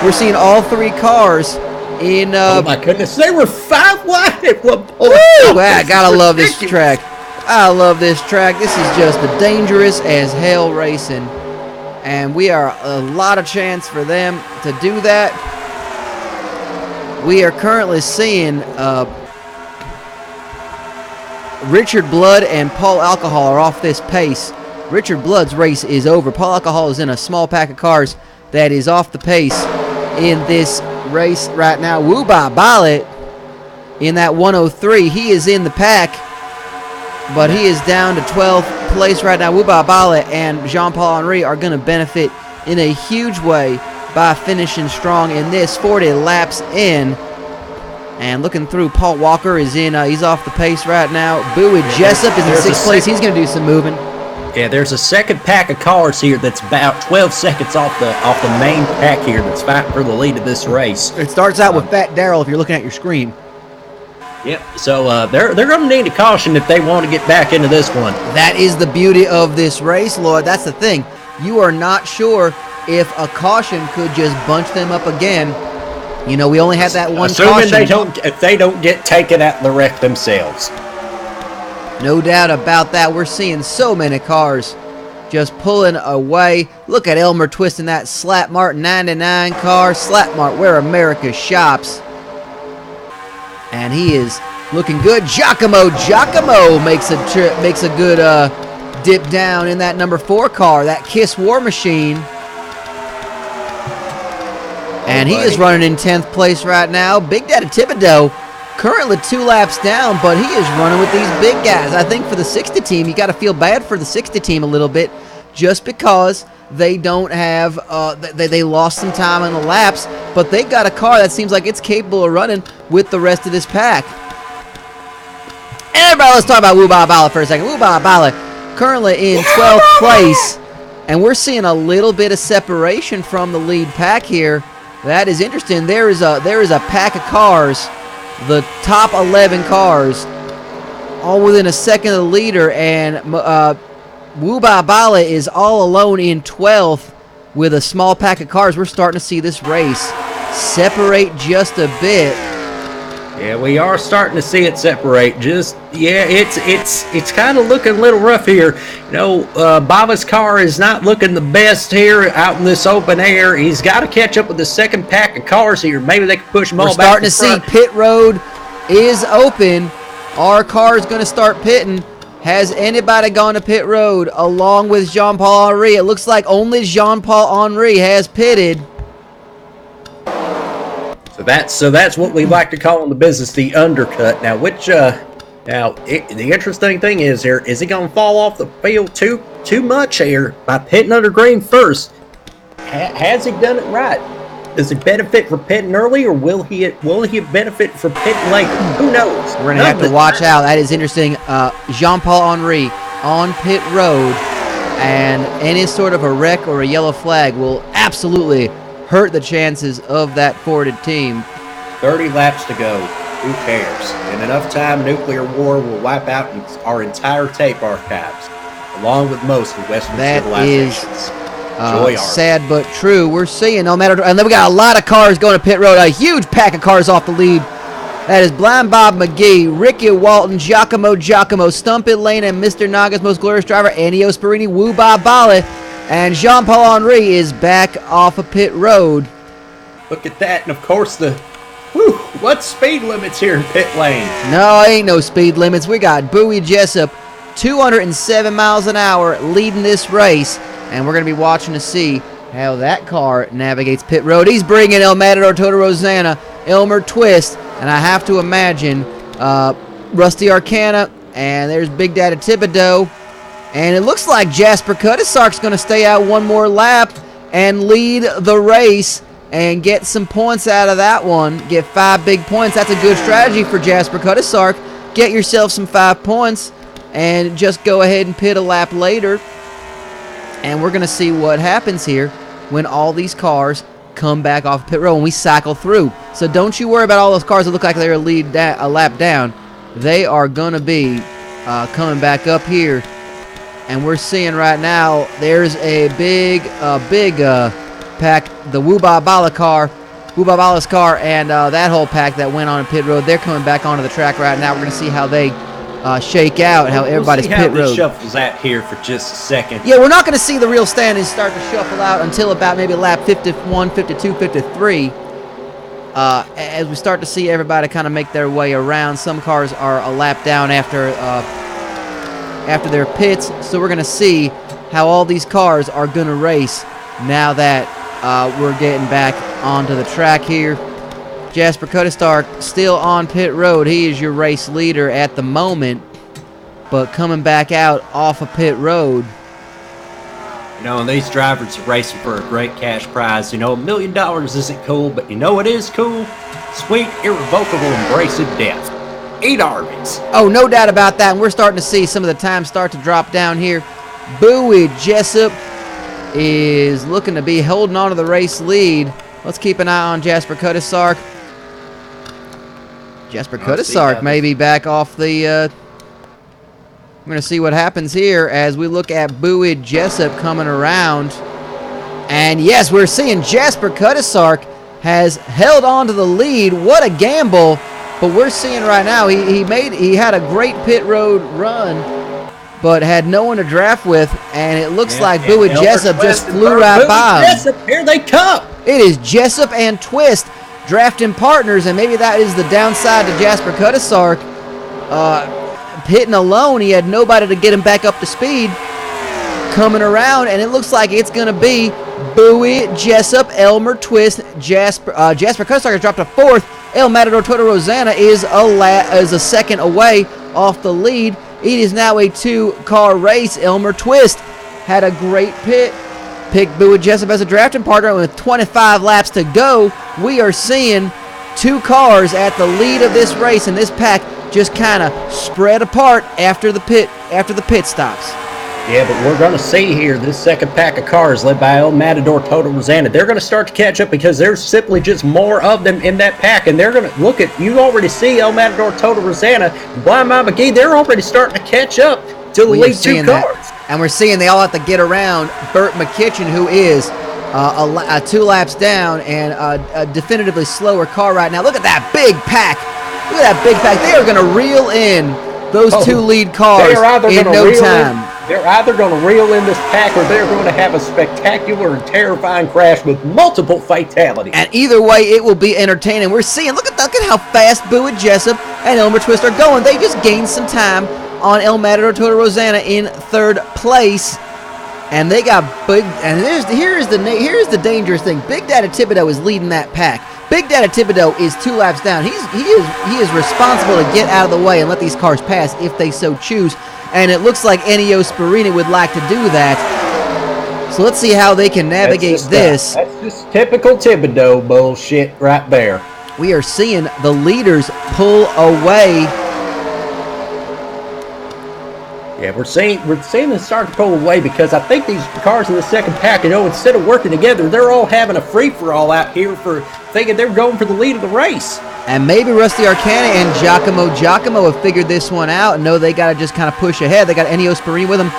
We're seeing all 3 cars in oh my goodness, they were 5 wide at one point. Woo! I gotta love this track. I love this track. This is just the dangerous as hell racing, and we are a lot of chance for them to do that. We are currently seeing Richard Blood and Paul Alcohol are off this pace. Richard Blood's race is over. Paul Alcohol is in a small pack of cars that is off the pace in this race right now. Woo by Billet in that 103. He is in the pack. but he is down to 12th place right now. Wuba Bala and Jean-Paul Henry are going to benefit in a huge way by finishing strong in this 40 laps in. And looking through, Paul Walker is in. He's off the pace right now. Bowie Jessup is in 6th place. He's going to do some moving. Yeah, there's a second pack of cars here that's about 12 seconds off the main pack here that's fighting for the lead of this race. It starts out with Fat Darrell if you're looking at your screen. Yep. So they're going to need a caution if they want to get back into this one. That is the beauty of this race, Lloyd. That's the thing. You are not sure if a caution could just bunch them up again. You know, we only had that one Assuming caution. if they don't get taken out in the wreck themselves. No doubt about that. We're seeing so many cars just pulling away. Look at Elmer twisting that Slap Mart 99 car. Slap Mart, where America shops. And he is looking good. Giacomo makes a good dip down in that number 4 car, that Kiss War Machine. And he is running in 10th place right now. Big Daddy Thibodeau currently 2 laps down, but he is running with these big guys. I think for the 60 team, you got to feel bad for the 60 team a little bit, just because they don't have, they lost some time in the laps, but they got a car that seems like it's capable of running with the rest of this pack. Everybody, let's talk about Wuba Bala for a second. Wuba Bala currently in 12th place, and we're seeing a little bit of separation from the lead pack here. That is interesting. There is a pack of cars, the top 11 cars, all within a second of the leader, and Wuba Bala is all alone in 12th with a small pack of cars. We're starting to see this race separate just a bit. Yeah, we are starting to see it separate. It's kind of looking a little rough here. You know, Baba's car is not looking the best here out in this open air. He's got to catch up with the second pack of cars here. Maybe they can push them all back. We're starting to see pit road is open. Our car is going to start pitting. Has anybody gone to pit road along with Jean-Paul Henry? It looks like only Jean-Paul Henry has pitted. So that's what we like to call in the business the undercut. Now, the interesting thing is here, is he going to fall off the field too much here by pitting under green first? Has he done it right? Does he benefit for pitting early, or will he benefit for pitting later? Who knows? We're going to have to watch out. That is interesting. Jean-Paul Henry on pit road, and any sort of a wreck or a yellow flag will absolutely hurt the chances of that forwarded team. 30 laps to go. Who cares? In enough time, nuclear war will wipe out our entire tape archives, along with most of Western civilizations. That is sad but true. We're seeing no matter, and then we got a lot of cars going to pit road. A huge pack of cars off the lead. That is Blind Bob McGee, Ricky Walton, Giacomo, Stumpit Lane, and Mr. Naga's most glorious driver, Ennio Sparini, Wuba Bala. And Jean-Paul Henry is back off of pit road. Look at that. And, of course, what speed limits here in pit lane? No, ain't no speed limits. We got Bowie Jessup, 207 miles an hour, leading this race. And we're going to be watching to see how that car navigates pit road. He's bringing El Matador Toto Rosanna, Elmer Twist, and I have to imagine Rusty Arcana, and there's Big Daddy Thibodeau. And it looks like Jasper Kudisark's going to stay out one more lap and lead the race and get some points out of that one. Get 5 big points. That's a good strategy for Jasper Kudisark. Get yourself some 5 points and just go ahead and pit a lap later. And we're going to see what happens here when all these cars come back off pit road and we cycle through. So don't you worry about all those cars that look like they're a lap down. They are going to be coming back up here. And we're seeing right now there's a big pack, the Wuba Bala's car, and that whole pack that went on pit road. They're coming back onto the track right now. We're going to see how they shake out, how everybody's pit road. We'll see how this shuffles out here for just a second. Yeah, we're not going to see the real standings start to shuffle out until about maybe lap 51, 52, 53. As we start to see everybody kind of make their way around. Some cars are a lap down after their pits, so we're going to see how all these cars are going to race now that we're getting back onto the track here. Jasper Kudisark still on pit road. He is your race leader at the moment. but coming back out off of pit road. You know, and these drivers are racing for a great cash prize. You know, $1 million isn't cool, but you know what is cool? Sweet, irrevocable embrace of death. Eat Arby's. Oh, no doubt about that. And we're starting to see some of the time start to drop down here. Bowie Jessup is looking to be holding on to the race lead. Let's keep an eye on Jasper Kudisark. Jasper Kudisark may be back off the... We're going to see what happens here as we look at Bowie Jessup coming around. And yes, we're seeing Jasper Kudisark has held on to the lead. What a gamble. But we're seeing right now he had a great pit road run, but had no one to draft with, and it looks like Bowie Jessup just flew right by him. Jessup, here they come. It is Jessup and Twist drafting partners, and maybe that is the downside to Jasper Kudisark. Hitting alone, he had nobody to get him back up to speed. Coming around, and it looks like it's going to be Bowie, Jessup, Elmer, Twist, Jasper Kudisark has dropped to fourth. El Matador Toto Rosanna is a second away off the lead. It is now a two-car race. Elmer Twist had a great pit. Picked Bowie Jessup as a drafting partner with 25 laps to go. We are seeing two cars at the lead of this race, and this pack just kind of spread apart after the pit stops. Yeah, but we're going to see here this second pack of cars led by El Matador Toto Rosanna. They're going to start to catch up because there's simply just more of them in that pack. And they're going to look at, you already see El Matador Toto Rosanna, Blind Mom McGee, they're already starting to catch up to the lead two cars. And we're seeing they all have to get around Burt McKitchen, who is 2 laps down and a definitively slower car right now. Look at that big pack. Look at that big pack. They are going to reel in those two lead cars in no time. They're either going to reel in this pack or they're going to have a spectacular and terrifying crash with multiple fatalities. And either way, it will be entertaining. We're seeing, look at how fast Bowie Jessup and Elmer Twist are going. They just gained some time on El Matador Toto Rosanna in third place. And they got big, and here's the dangerous thing. Big Daddy Thibodeau is leading that pack. Big Daddy Thibodeau is 2 laps down. He is responsible to get out of the way and let these cars pass if they so choose. And it looks like Ennio Sparini would like to do that. So let's see how they can navigate this. That's just typical Thibodeau bullshit right there. We are seeing the leaders pull away. Yeah, we're seeing them start to pull away because I think these cars in the second pack, instead of working together, they're all having a free-for-all out here for thinking they're going for the lead of the race. And maybe Rusty Arcana and Giacomo have figured this one out and know they got to just kind of push ahead. They got Ennio Sparini with them.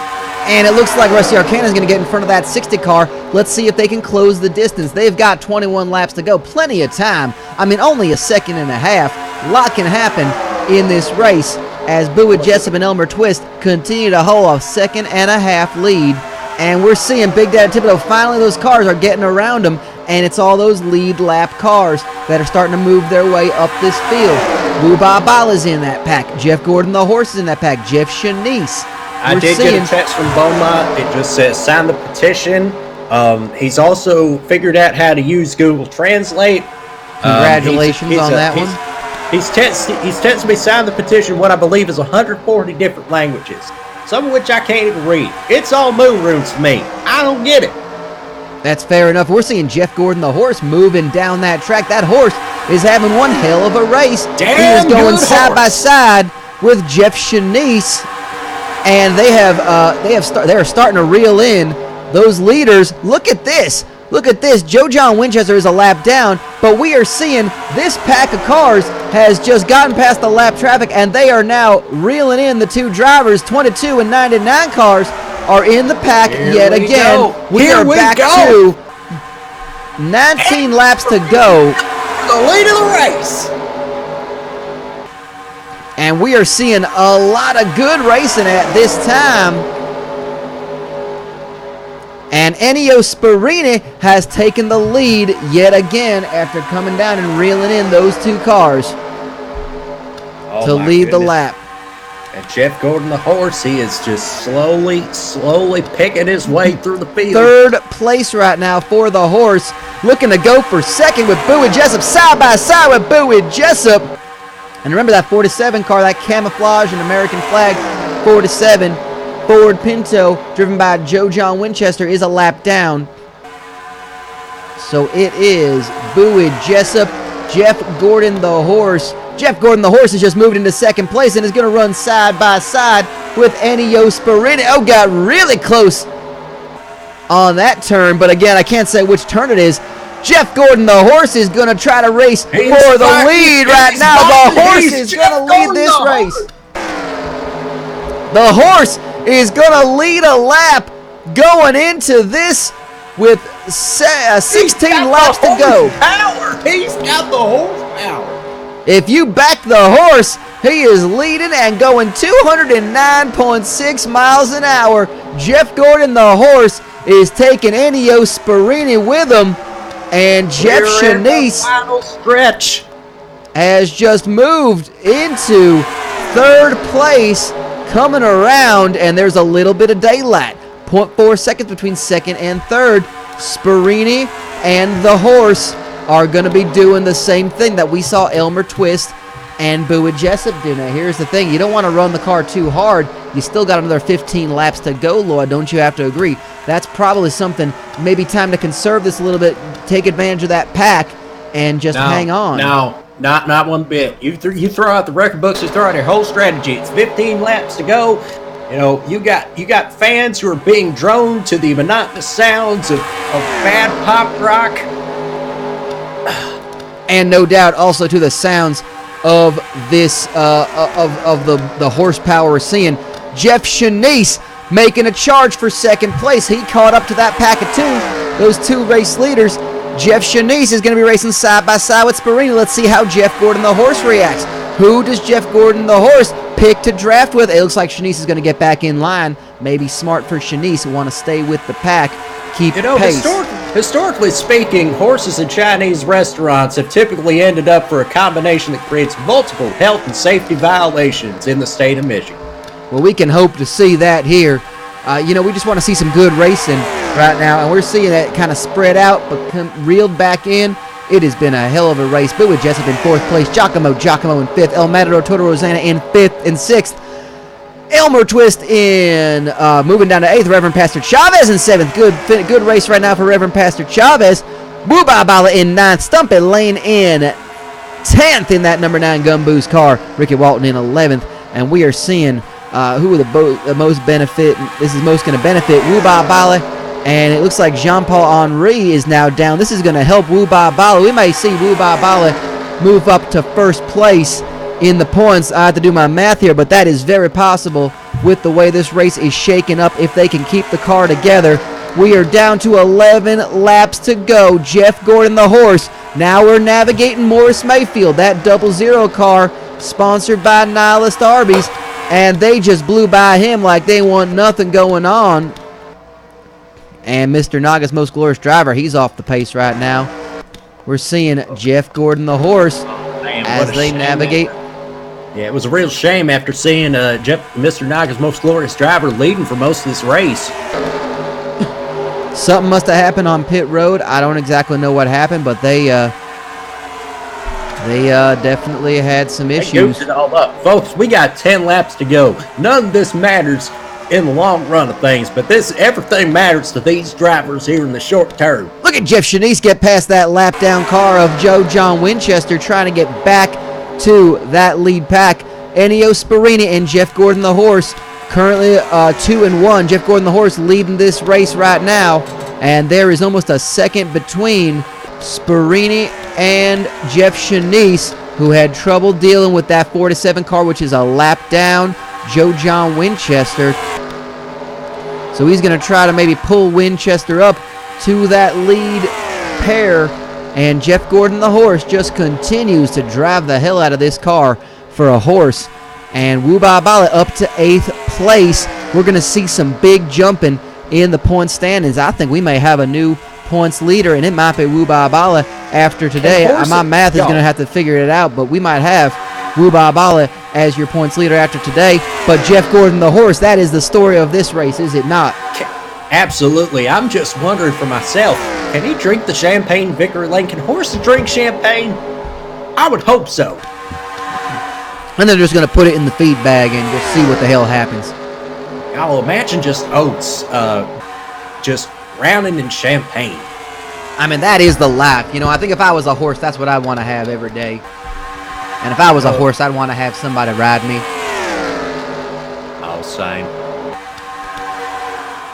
And it looks like Rusty Arcana is going to get in front of that 60 car. Let's see if they can close the distance. They've got 21 laps to go. Plenty of time. I mean, only a second and a half. A lot can happen in this race as Bowie Jessup and Elmer Twist continue to hold a second and a half lead. And we're seeing Big Daddy Thibodeau, finally those cars are getting around him, and it's all those lead lap cars that are starting to move their way up this field. Wu Ba Bala's in that pack. Jeff Gordon the Horse is in that pack. Jeff Shanice. I did get a text from Beaumont. It just says sign the petition. He's also figured out how to use Google Translate. Congratulations on that one. He's texted me sign the petition, what I believe is 140 different languages, some of which I can't even read. It's all moon runes to me. I don't get it. That's fair enough. We're seeing Jeff Gordon the Horse moving down that track. That horse is having one hell of a race. He is going side by side with Jeff Shanice, and they are starting to reel in those leaders. Look at this. Look at this. Joe John Winchester is a lap down, but we are seeing this pack of cars has just gotten past the lap traffic, and they are now reeling in the two drivers. 22 and 99 cars are in the pack yet again. We are back to 19 laps to go. The lead of the race. And we are seeing a lot of good racing at this time. And Ennio Sparini has taken the lead yet again after coming down and reeling in those two cars to lead the lap. And Jeff Gordon the Horse, he is just slowly picking his way through the field. Third place right now for the Horse, looking to go for second with Bowie Jessup, side by side with Bowie Jessup. And remember that 47 car, that camouflage and American flag, 47 Ford Pinto, driven by Joe John Winchester, is a lap down. So it is Bowie Jessup, Jeff Gordon the horse. Jeff Gordon the horse has just moved into second place and is going to run side by side with Ennio Sparini. Oh, got really close on that turn, but again, I can't say which turn it is. Jeff Gordon the horse is going to try to race for the lead right now. The horse is going to lead this race. The horse is going to lead a lap going into this with 16 laps to go. He's got the horsepower. If you back the horse, he is leading and going 209.6 miles an hour. Jeff Gordon the horse is taking Ennio Sparini with him, and Jeff Shanice final stretch has just moved into third place, coming around, and there's a little bit of daylight. 0.4 seconds between second and third. Sparini and the horse are going to be doing the same thing that we saw Elmer Twist and Bowie Jessup do. Now, here's the thing. You don't want to run the car too hard. You still got another 15 laps to go, Lloyd. Don't you have to agree? That's probably something, maybe time to conserve this a little bit, take advantage of that pack, and just hang on. No, not one bit. You throw out the record books, you throw out your whole strategy. It's 15 laps to go. You know, you got fans who are being drawn to the monotonous sounds of bad pop rock. And no doubt also to the sounds of this of the horsepower we're seeing. Jeff Shanice making a charge for second place. He caught up to that pack of two, those two race leaders. Jeff Shanice is going to be racing side by side with Sparini. Let's see how Jeff Gordon the horse reacts. Who does Jeff Gordon the horse pick to draft with? It looks like Shanice is going to get back in line. Maybe smart for Shanice, want to stay with the pack, keep pace. Historically speaking, horses in Chinese restaurants have typically ended up for a combination that creates multiple health and safety violations in the state of Michigan. Well, we can hope to see that here. We just want to see some good racing right now, and we're seeing that kind of spread out, but reeled back in. It has been a hell of a race. Bowie Jessup in fourth place, Giacomo in fifth, El Matador Toto Rosanna in fifth and sixth. Elmer Twist in moving down to eighth. Reverend Pastor Chavez in seventh. Good race right now for Reverend Pastor Chavez. Wuba Bala in ninth. Stumpy Lane in 10th in that number 9 Gumboos car. Ricky Walton in 11th. And we are seeing who will the most benefit. This is most going to benefit Wuba Bala. And it looks like Jean-Paul Henry is now down. This is going to help Wuba Bala. We may see Wuba Bala move up to first place in the points. I have to do my math here, but that is very possible with the way this race is shaking up if they can keep the car together. We are down to 11 laps to go. Jeff Gordon the horse. Now we're navigating Morris Mayfield, that 00 car sponsored by Nihilist Arby's, and they just blew by him like they want nothing going on. And Mr. Naga's most glorious driver, he's off the pace right now. We're seeing Jeff Gordon the horse as they navigate. Yeah, it was a real shame after seeing Mr. Naga's most glorious driver leading for most of this race. Something must have happened on pit road. I don't exactly know what happened, but they definitely had some issues. They goofed it all up. Folks, we got 10 laps to go. None of this matters in the long run of things, but everything matters to these drivers here in the short term. Look at Jeff Shanice get past that lap down car of Joe John Winchester, trying to get back to that lead pack. Ennio Sparini and Jeff Gordon the horse currently 2-1. Jeff Gordon the horse leading this race right now, and there is almost a second between Sparini and Jeff Shanice, who had trouble dealing with that 4-7 car, which is a lap down Joe John Winchester. So he's going to try to maybe pull Winchester up to that lead pair. And Jeff Gordon the horse just continues to drive the hell out of this car for a horse. And Wuba Bala up to 8th place. We're going to see some big jumping in the point standings. I think we may have a new points leader, and it might be Wuba Bala after today. My math is going to have to figure it out, but we might have Wuba Bala as your points leader after today. But Jeff Gordon the horse, that is the story of this race, is it not? Absolutely. I'm just wondering for myself, can he drink the champagne Victory Lane? Can horses drink champagne? I would hope so. And they're just going to put it in the feed bag and just see what the hell happens. I'll imagine just oats, just drowning in champagne. I mean, that is the life. You know, I think if I was a horse, that's what I'd want to have every day. And if I was a horse, I'd want to have somebody ride me. Oh, same.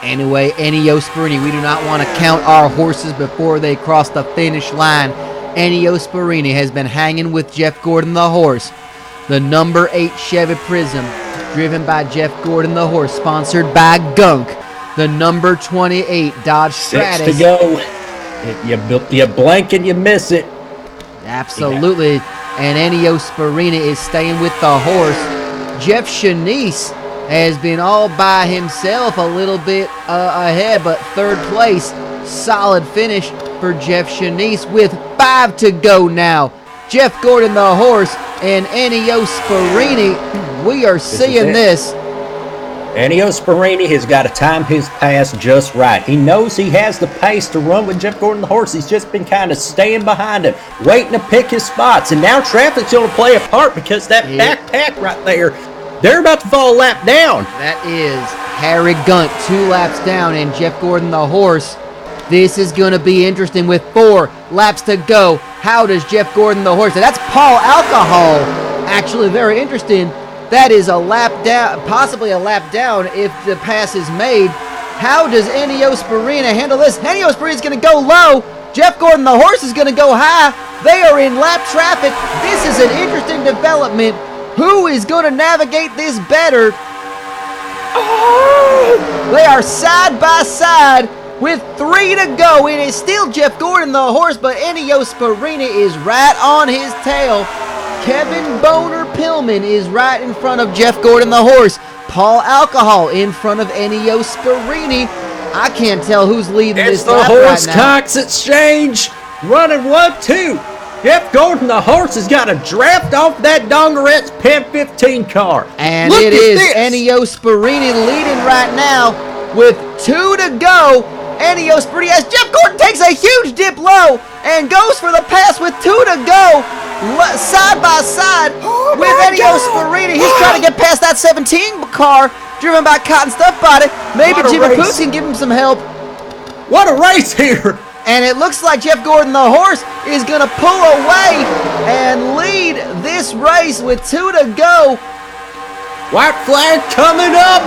Anyway, Ennio Sperini, we do not want to count our horses before they cross the finish line. Ennio Sperini has been hanging with Jeff Gordon the horse. The number 8 Chevy Prism, driven by Jeff Gordon the horse, sponsored by Gunk. The number 28 Dodge Stratus. 6 to go. You blank and you miss it. Absolutely. Yeah. And Ennio Sperini is staying with the horse. Jeff Shanice has been all by himself, a little bit ahead, but third place. Solid finish for Jeff Shanice with 5 to go now. Jeff Gordon the horse and Ennio Sperini. We are seeing this. Ennio Sperini has got to time his pass just right. He knows he has the pace to run with Jeff Gordon the horse. He's just been kind of staying behind him, waiting to pick his spots. And now traffic's going to play a part because that backpack right there, they're about to fall a lap down. That is Harry Gunt, 2 laps down, and Jeff Gordon the horse. This is going to be interesting with 4 laps to go. How does Jeff Gordon the horse, and that's Paul Alcohol, actually very interesting. That is a lap down, possibly a lap down if the pass is made. How does Ennio Sperini handle this? Ennio Sperini is going to go low. Jeff Gordon the horse is going to go high. They are in lap traffic. This is an interesting development. Who is going to navigate this better? They are side by side with 3 to go. It is still Jeff Gordon the horse, but Ennio Sperini is right on his tail. Kevin Boner Pillman is right in front of Jeff Gordon the horse. Paul Alcohol in front of Ennio Sperini. I can't tell who's leading this lap right now. It's the Horse-Cox Exchange running 1-2. Jeff Gordon the horse has got a draft off that Dongerette's Pen 15 car. And it is Ennio Sperini leading right now with 2 to go. Ennio Sperini, as Jeff Gordon takes a huge dip low and goes for the pass with 2 to go. Side by side with Ennio Sperini. He's trying to get past that 17 car driven by Cotton Stuff Body. Maybe Jimmy Poots can give him some help. What a race here! And it looks like Jeff Gordon the horse is going to pull away and lead this race with 2 to go. White flag coming up.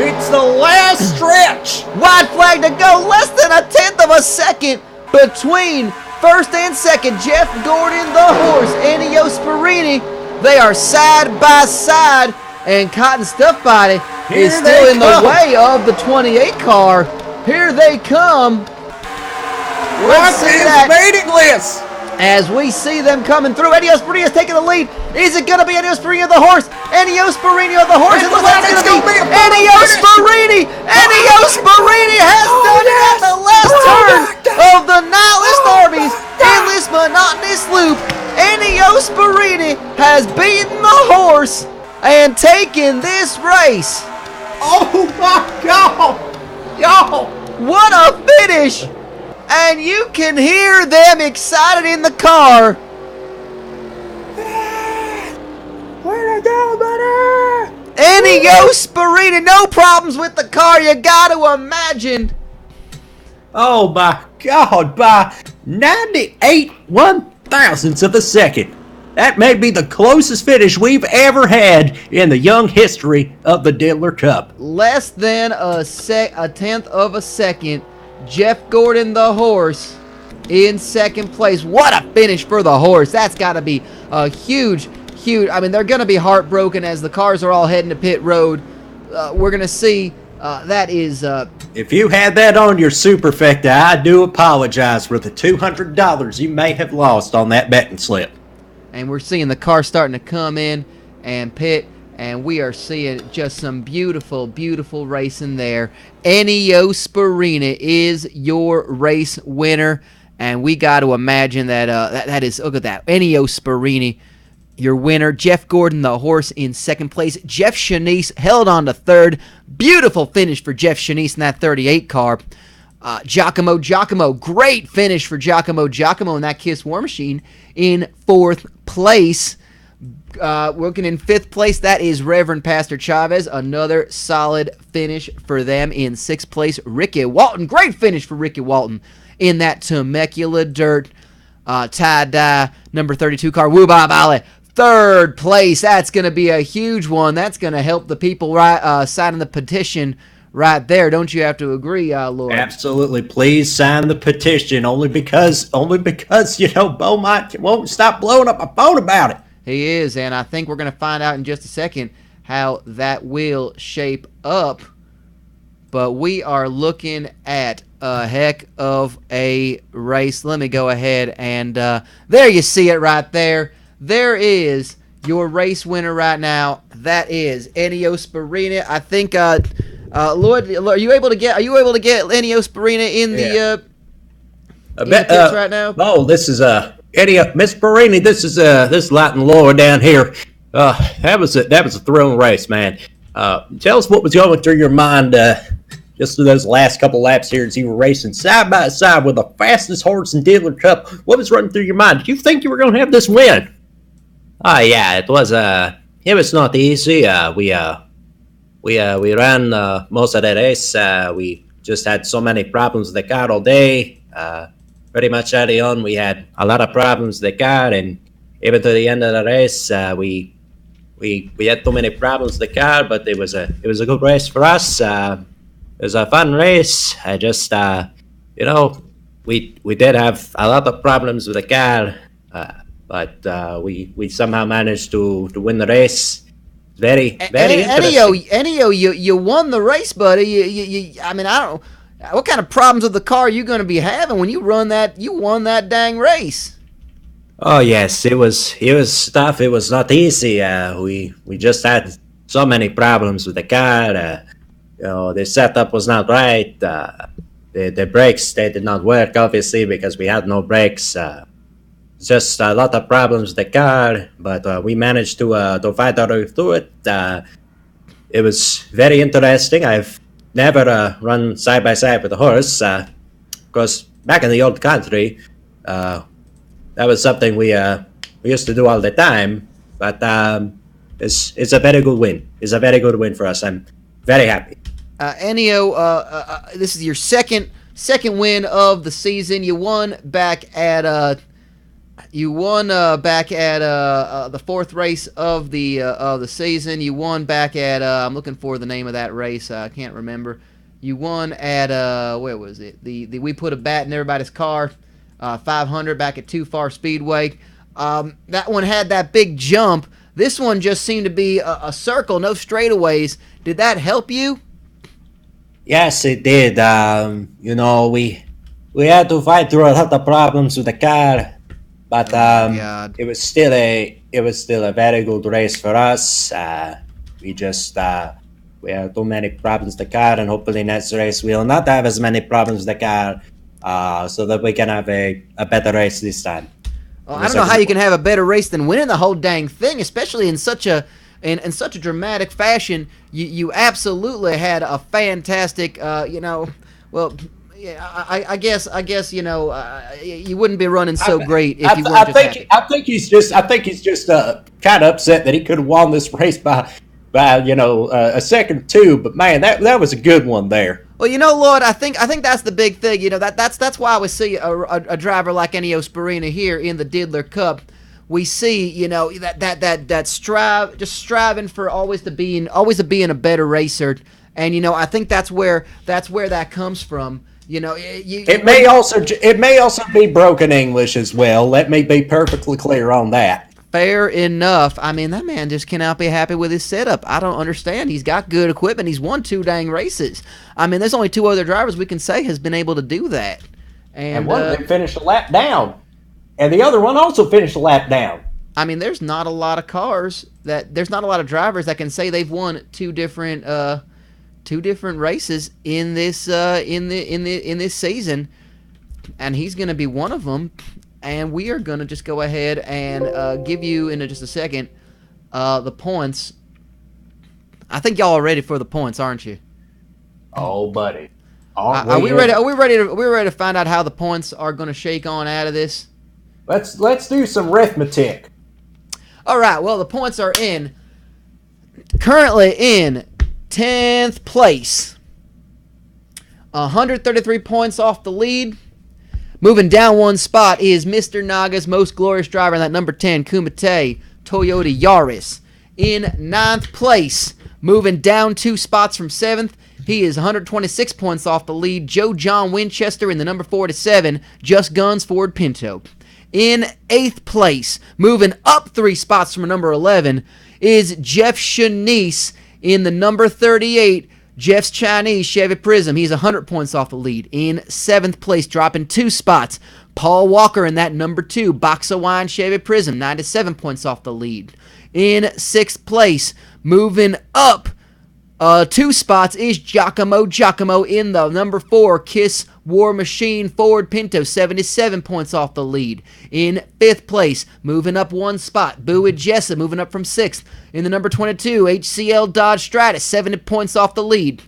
It's the last stretch. White flag to go. Less than a tenth of a second between first and second. Jeff Gordon the horse, Ennio Sperini. They are side by side. And Cotton Stuff Body is still in the way of the 28 car. Here they come. Let's see that waiting list. As we see them coming through, Ennio Sperini is taking the lead. Is it going to be Ennio Sperini of the horse? Ennio Sperini of the horse. It looks like it's going to be Ennio Sperini. Ennio Sperini has done it at the last turn of the Nihilist Arby's in this monotonous loop. Ennio Sperini has beaten the horse and taken this race. Oh my God! Y'all! What a finish! And you can hear them excited in the car. Where to go, buddy? Ennio Sperini, no problems with the car, you gotta imagine. Oh my God, by 98 1/1000ths of a second. That may be the closest finish we've ever had in the young history of the Diddler Cup. Less than a tenth of a second. Jeff Gordon the horse in second place. What a finish for the horse. That's got to be a huge, I mean, they're going to be heartbroken as the cars are all heading to pit road. We're going to see. That is... if you had that on your Superfecta, I do apologize for the $200 you may have lost on that betting slip. And we're seeing the car starting to come in and pit. And we are seeing just some beautiful, beautiful racing there. Ennio Sperini is your race winner. And we got to imagine that that is, look at that. Ennio Sperini, your winner. Jeff Gordon, the horse, in second place. Jeff Shanice held on to third. Beautiful finish for Jeff Shanice in that 38 car. Giacomo, great finish for Giacomo in that Kiss War Machine in fourth place. Working in 5th place, that is Reverend Pastor Chavez. Another solid finish for them. In 6th place, Ricky Walton. Great finish for Ricky Walton in that Temecula Dirt tie-dye number 32 car. Woo Bob Ollie. 3rd place. That's going to be a huge one. That's going to help the people signing the petition right there. Don't you have to agree, Lord? Absolutely. Please sign the petition. Only because Beaumont won't stop blowing up my phone about it. He is, and I think we're going to find out in just a second how that will shape up. But we are looking at a heck of a race. Let me go ahead and there you see it right there. There is your race winner right now. That is Ennio Sparina. I think, Lloyd, are you able to get Ennio Sparina in the pits right now? Oh, this is Eddie, Miss Perini, this is Latin Lord down here. That was a thrilling race, man. Tell us what was going through your mind just through those last couple laps here as you were racing side by side with the fastest horse in Diddler Cup. What was running through your mind? Did you think you were going to have this win? Oh yeah, it was not easy. We ran most of the race. We just had so many problems with the car all day. Pretty much early on, we had a lot of problems with the car, and even to the end of the race, we had too many problems with the car. But it was a good race for us. It was a fun race. I just we did have a lot of problems with the car, but we somehow managed to win the race. Very interesting. Ennio, you won the race, buddy. I mean, I don't. What kind of problems with the car are you going to be having when you won that dang race? Oh yes, it was tough. It was not easy. We just had so many problems with the car. The setup was not right. The brakes, they did not work, obviously, because we had no brakes. Just a lot of problems with the car, but we managed to fight our way through it. It was very interesting. I've never run side by side with a horse, because back in the old country, that was something we used to do all the time. But it's a very good win. It's a very good win for us. I'm very happy. Ennio, this is your second win of the season. You won back at the 4th race of the season. You won back at I'm looking for the name of that race. I can't remember. You won at where was it? The we put a bat in everybody's car, 500 back at Too Far Speedway. That one had that big jump. This one just seemed to be a circle, no straightaways. Did that help you? Yes, it did. We had to fight through a lot of problems with the car, but it was still a very good race for us. We had too many problems with the car, and hopefully next race we'll not have as many problems with the car, so that we can have a better race this time. Well, I don't know how you can have a better race than winning the whole dang thing, especially in such a dramatic fashion. You absolutely had a fantastic, well, yeah, I guess you wouldn't be running so great if you weren't happy. I think he's just kind of upset that he could have won this race by a second or two. But man, that was a good one there. Well, Lloyd, I think that's the big thing. That's why we see a driver like Ennio Sparina here in the Diddler Cup. We see, that striving for always to being a better racer, and I think that's where that comes from. It may also be broken English as well. Let me be perfectly clear on that. Fair enough. I mean, that man just cannot be happy with his setup. I don't understand. He's got good equipment. He's won 2 dang races. I mean, there's only 2 other drivers we can say has been able to do that. And one of them finished a lap down. And the other one also finished a lap down. I mean, there's not a lot of drivers that can say they've won 2 different races in this in this season, and he's going to be one of them. And we are going to just go ahead and give you in just a second the points. I think y'all are ready for the points, aren't you? Oh, buddy. Are we ready? Are we ready to find out how the points are going to shake on out of this? Let's do some arithmetic. All right, well, the points are in. Currently in 10th place. 133 points off the lead. Moving down one spot is Mr. Naga's most glorious driver in that number 10 Kumite Toyota Yaris. In 9th place, moving down 2 spots from 7th, he is 126 points off the lead. Joe John Winchester in the number 47 Just Guns Ford Pinto. In 8th place, moving up 3 spots from number 11, is Jeff Shanice in the number 38 Jeff's Chinese Chevy Prism. He's 100 points off the lead. In 7th place, dropping 2 spots, Paul Walker in that number 2 Box of Wine Chevy Prism, 97 points off the lead. In 6th place, moving up 2 spots, is Giacomo in the number 4 Kiss War Machine Ford Pinto, 77 points off the lead. In 5th place, moving up 1 spot, Bowie Jessa moving up from 6th in the number 22 HCL Dodge Stratus, 70 points off the lead.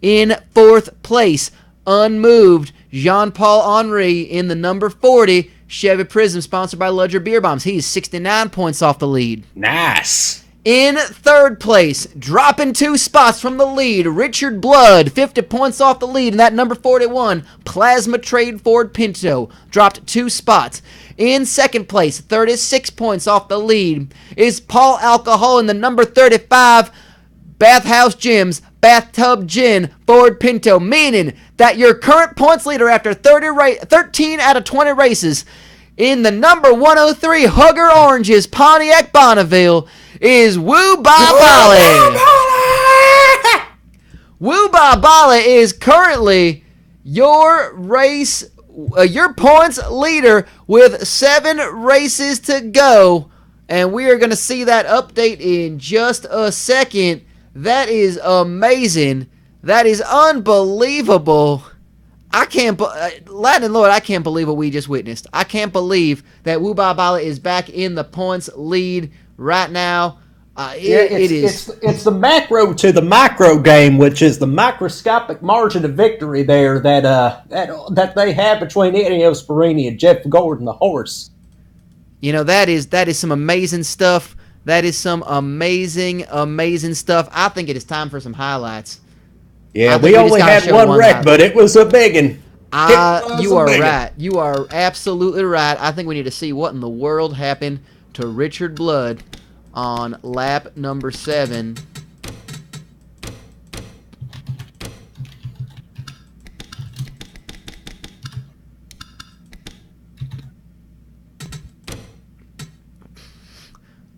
In 4th place, unmoved, Jean-Paul Henry in the number 40 Chevy Prism, sponsored by Ludger Beer Bombs. He's 69 points off the lead. Nice. In 3rd place, dropping 2 spots from the lead, Richard Blood, 50 points off the lead in that number 41 Plasma Trade Ford Pinto, dropped 2 spots. In 2nd place, 36 points off the lead, is Paul Alcohol in the number 35 Bathhouse Gyms Bathtub Gin Ford Pinto, meaning that your current points leader after 13 out of 20 races in the number 103 Hugger Oranges Pontiac Bonneville is Woo Ba Bali. Woo Ba Bali is currently your points leader with 7 races to go, and we are going to see that update in just a second. That is amazing. That is unbelievable. I can't believe what we just witnessed. I can't believe that Woo Ba Bali is back in the points lead right now. It is. It's the macro to the micro game, which is the microscopic margin of victory there that they have between Ennio Sparini and Jeff Gordon, the horse. You know, that is some amazing stuff. That is some amazing stuff. I think it is time for some highlights. Yeah, we only had one wreck, but it was a big one. You are right. You are absolutely right. I think we need to see what in the world happened to Richard Blood on lap number 7.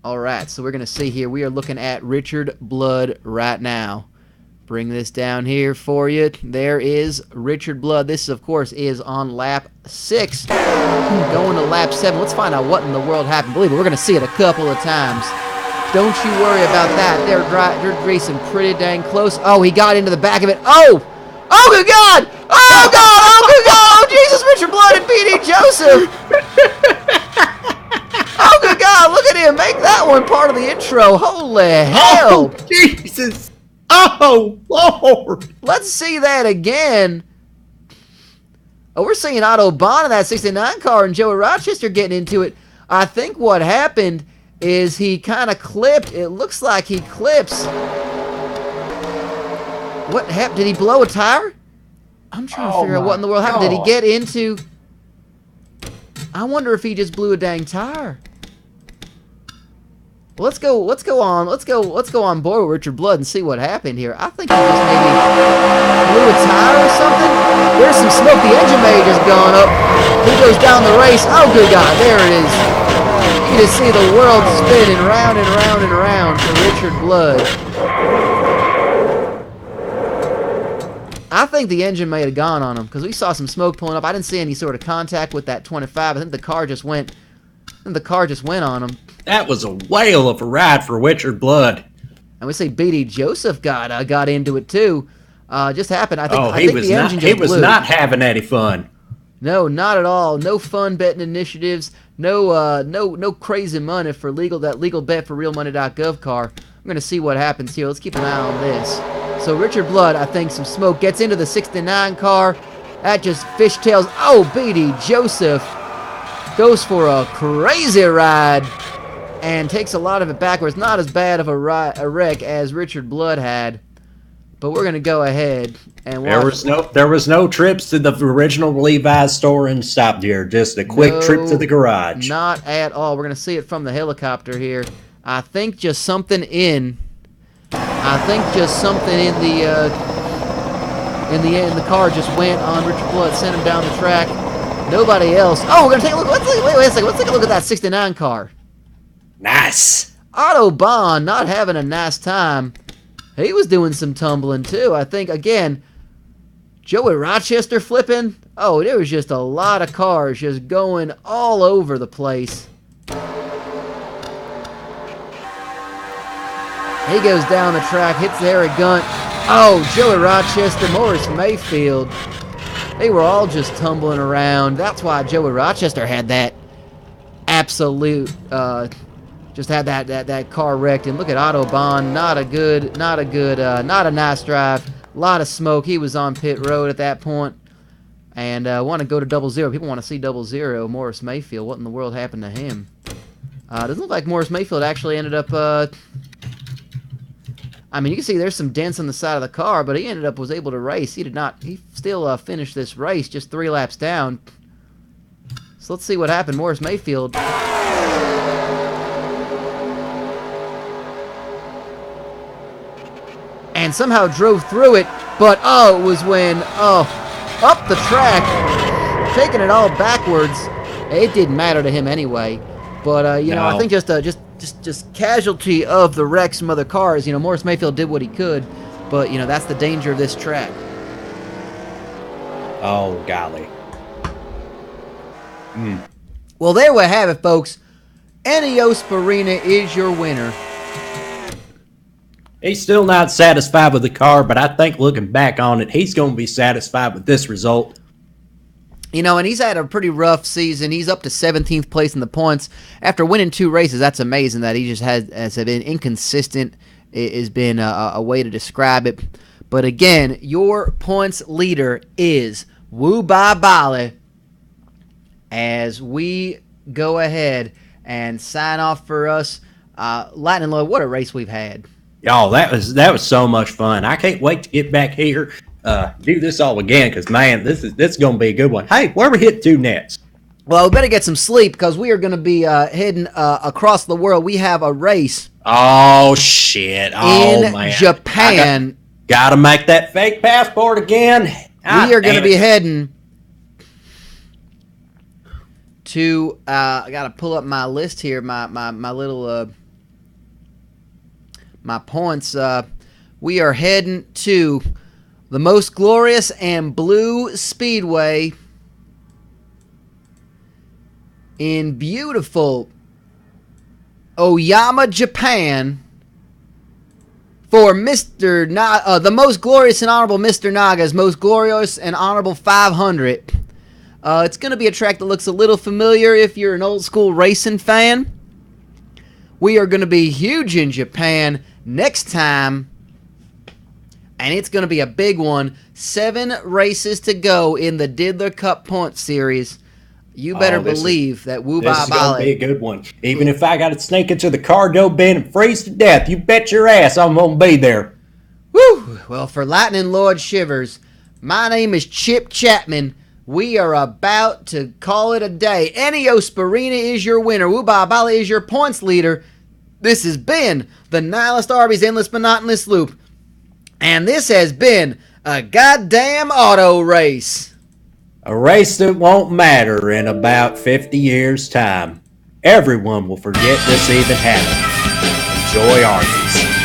All right, so we're going to see here. We are looking at Richard Blood right now. Bring this down here for you. There is Richard Blood. This, of course, is on lap 6. Going to lap 7. Let's find out what in the world happened. Believe me, we're going to see it a couple of times. Don't you worry about that. They're racing pretty dang close. Oh, he got into the back of it. Oh! Oh, good God! Oh, God! Oh, good God! Oh, Jesus, Richard Blood and P.D. Joseph! Oh, good God! Look at him! Make that one part of the intro. Holy hell! Oh, Jesus! Oh, Lord! Let's see that again. Oh, we're seeing Otto Bond in that 69 car and Joey Rochester getting into it. I think what happened is he kind of clipped. It looks like he clips. What happened? Did he blow a tire? I'm trying to figure out what in the world happened. Did he get into... I wonder if he just blew a dang tire. Well, let's go on board with Richard Blood and see what happened here. I think he just maybe blew a tire or something. There's some smoke. The engine may have just gone up. He goes down the race. Oh, good God. There it is. You can just see the world spinning round and round and round for Richard Blood. I think the engine may have gone on him because we saw some smoke pulling up. I didn't see any sort of contact with that 25. I think the car just went on him. That was a whale of a ride for Richard Blood. And we see B.D. Joseph got into it too. Just happened. I think he was blew. not having any fun. No, not at all. No fun betting initiatives. No crazy money for that legal bet for realmoney.gov car. We're gonna see what happens here. Let's keep an eye on this. So Richard Blood, I think some smoke gets into the 69 car. That just fishtails. Oh, B.D. Joseph goes for a crazy ride. and takes a lot of it backwards. Not as bad of a wreck as Richard Blood had, but we're going to go ahead and watch. There was no trips to the original Levi's store and stopped here. Just a quick trip to the garage. Not at all. We're going to see it from the helicopter here. I think just something in the car just went on Richard Blood, sent him down the track. Nobody else. Oh, we're gonna take a look. Wait a second. Let's take a look at that '69 car. Nice. Autobahn not having a nice time. He was doing some tumbling too. I think again. Joey Rochester flipping. Oh, there was just a lot of cars just going all over the place. He goes down the track, hits the Harry Gunt. Oh, Joey Rochester, Morris Mayfield. They were all just tumbling around. That's why Joey Rochester had that absolute, just had that car wrecked. And look at Autobahn, not a nice drive. A lot of smoke. He was on pit road at that point. And want to go to 00. People want to see 00. Morris Mayfield. What in the world happened to him? Doesn't look like Morris Mayfield actually ended up. I mean, you can see there's some dents on the side of the car, but he was able to race. He did not. He still finished this race just 3 laps down. So let's see what happened. Morris Mayfield. And somehow drove through it, but it was when, up the track, taking it all backwards. It didn't matter to him anyway. But, I think just casualty of the wreck, some other cars. Morris Mayfield did what he could, but, that's the danger of this track. Oh, golly. Well, there we have it, folks. Ennio Sparina is your winner. He's still not satisfied with the car, but I think looking back on it, he's going to be satisfied with this result. And he's had a pretty rough season. He's up to 17th place in the points. After winning 2 races, that's amazing that he just has been inconsistent. It has been a way to describe it. But again, your points leader is Woo Bye Bali. As we go ahead and sign off for us, Lightning Lord, what a race we've had. Y'all, that was so much fun. I can't wait to get back here, do this all again, because, man, this is going to be a good one. Hey, where we hit to next? Well, we better get some sleep, because we are going to be heading across the world. We have a race. Oh, shit. Oh, in man. Japan. Gotta make that fake passport again. We are going to be heading to, I got to pull up my list here, my little... my points. We are heading to the most glorious and blue speedway in beautiful Oyama, Japan, for the most glorious and honorable Mr. Naga's most glorious and honorable 500. It's going to be a track that looks a little familiar if you're an old school racing fan. We are going to be huge in Japan next time, and it's going to be a big one. 7 races to go in the Diddler Cup Point Series. You better believe that Woo Bye Bali. This is going to be a good one. Even if I got to sneak into the cargo bin and freeze to death, you bet your ass I'm going to be there. Woo! Well, for Lightning Lord Shivers, my name is Chip Chapman. We are about to call it a day. Ennio Sparina is your winner. Woo Bye Bali is your points leader. This has been the Nihilist Arby's Endless Monotonous Loop. And this has been a goddamn auto race. A race that won't matter in about 50 years' time. Everyone will forget this even happened. Enjoy Arby's.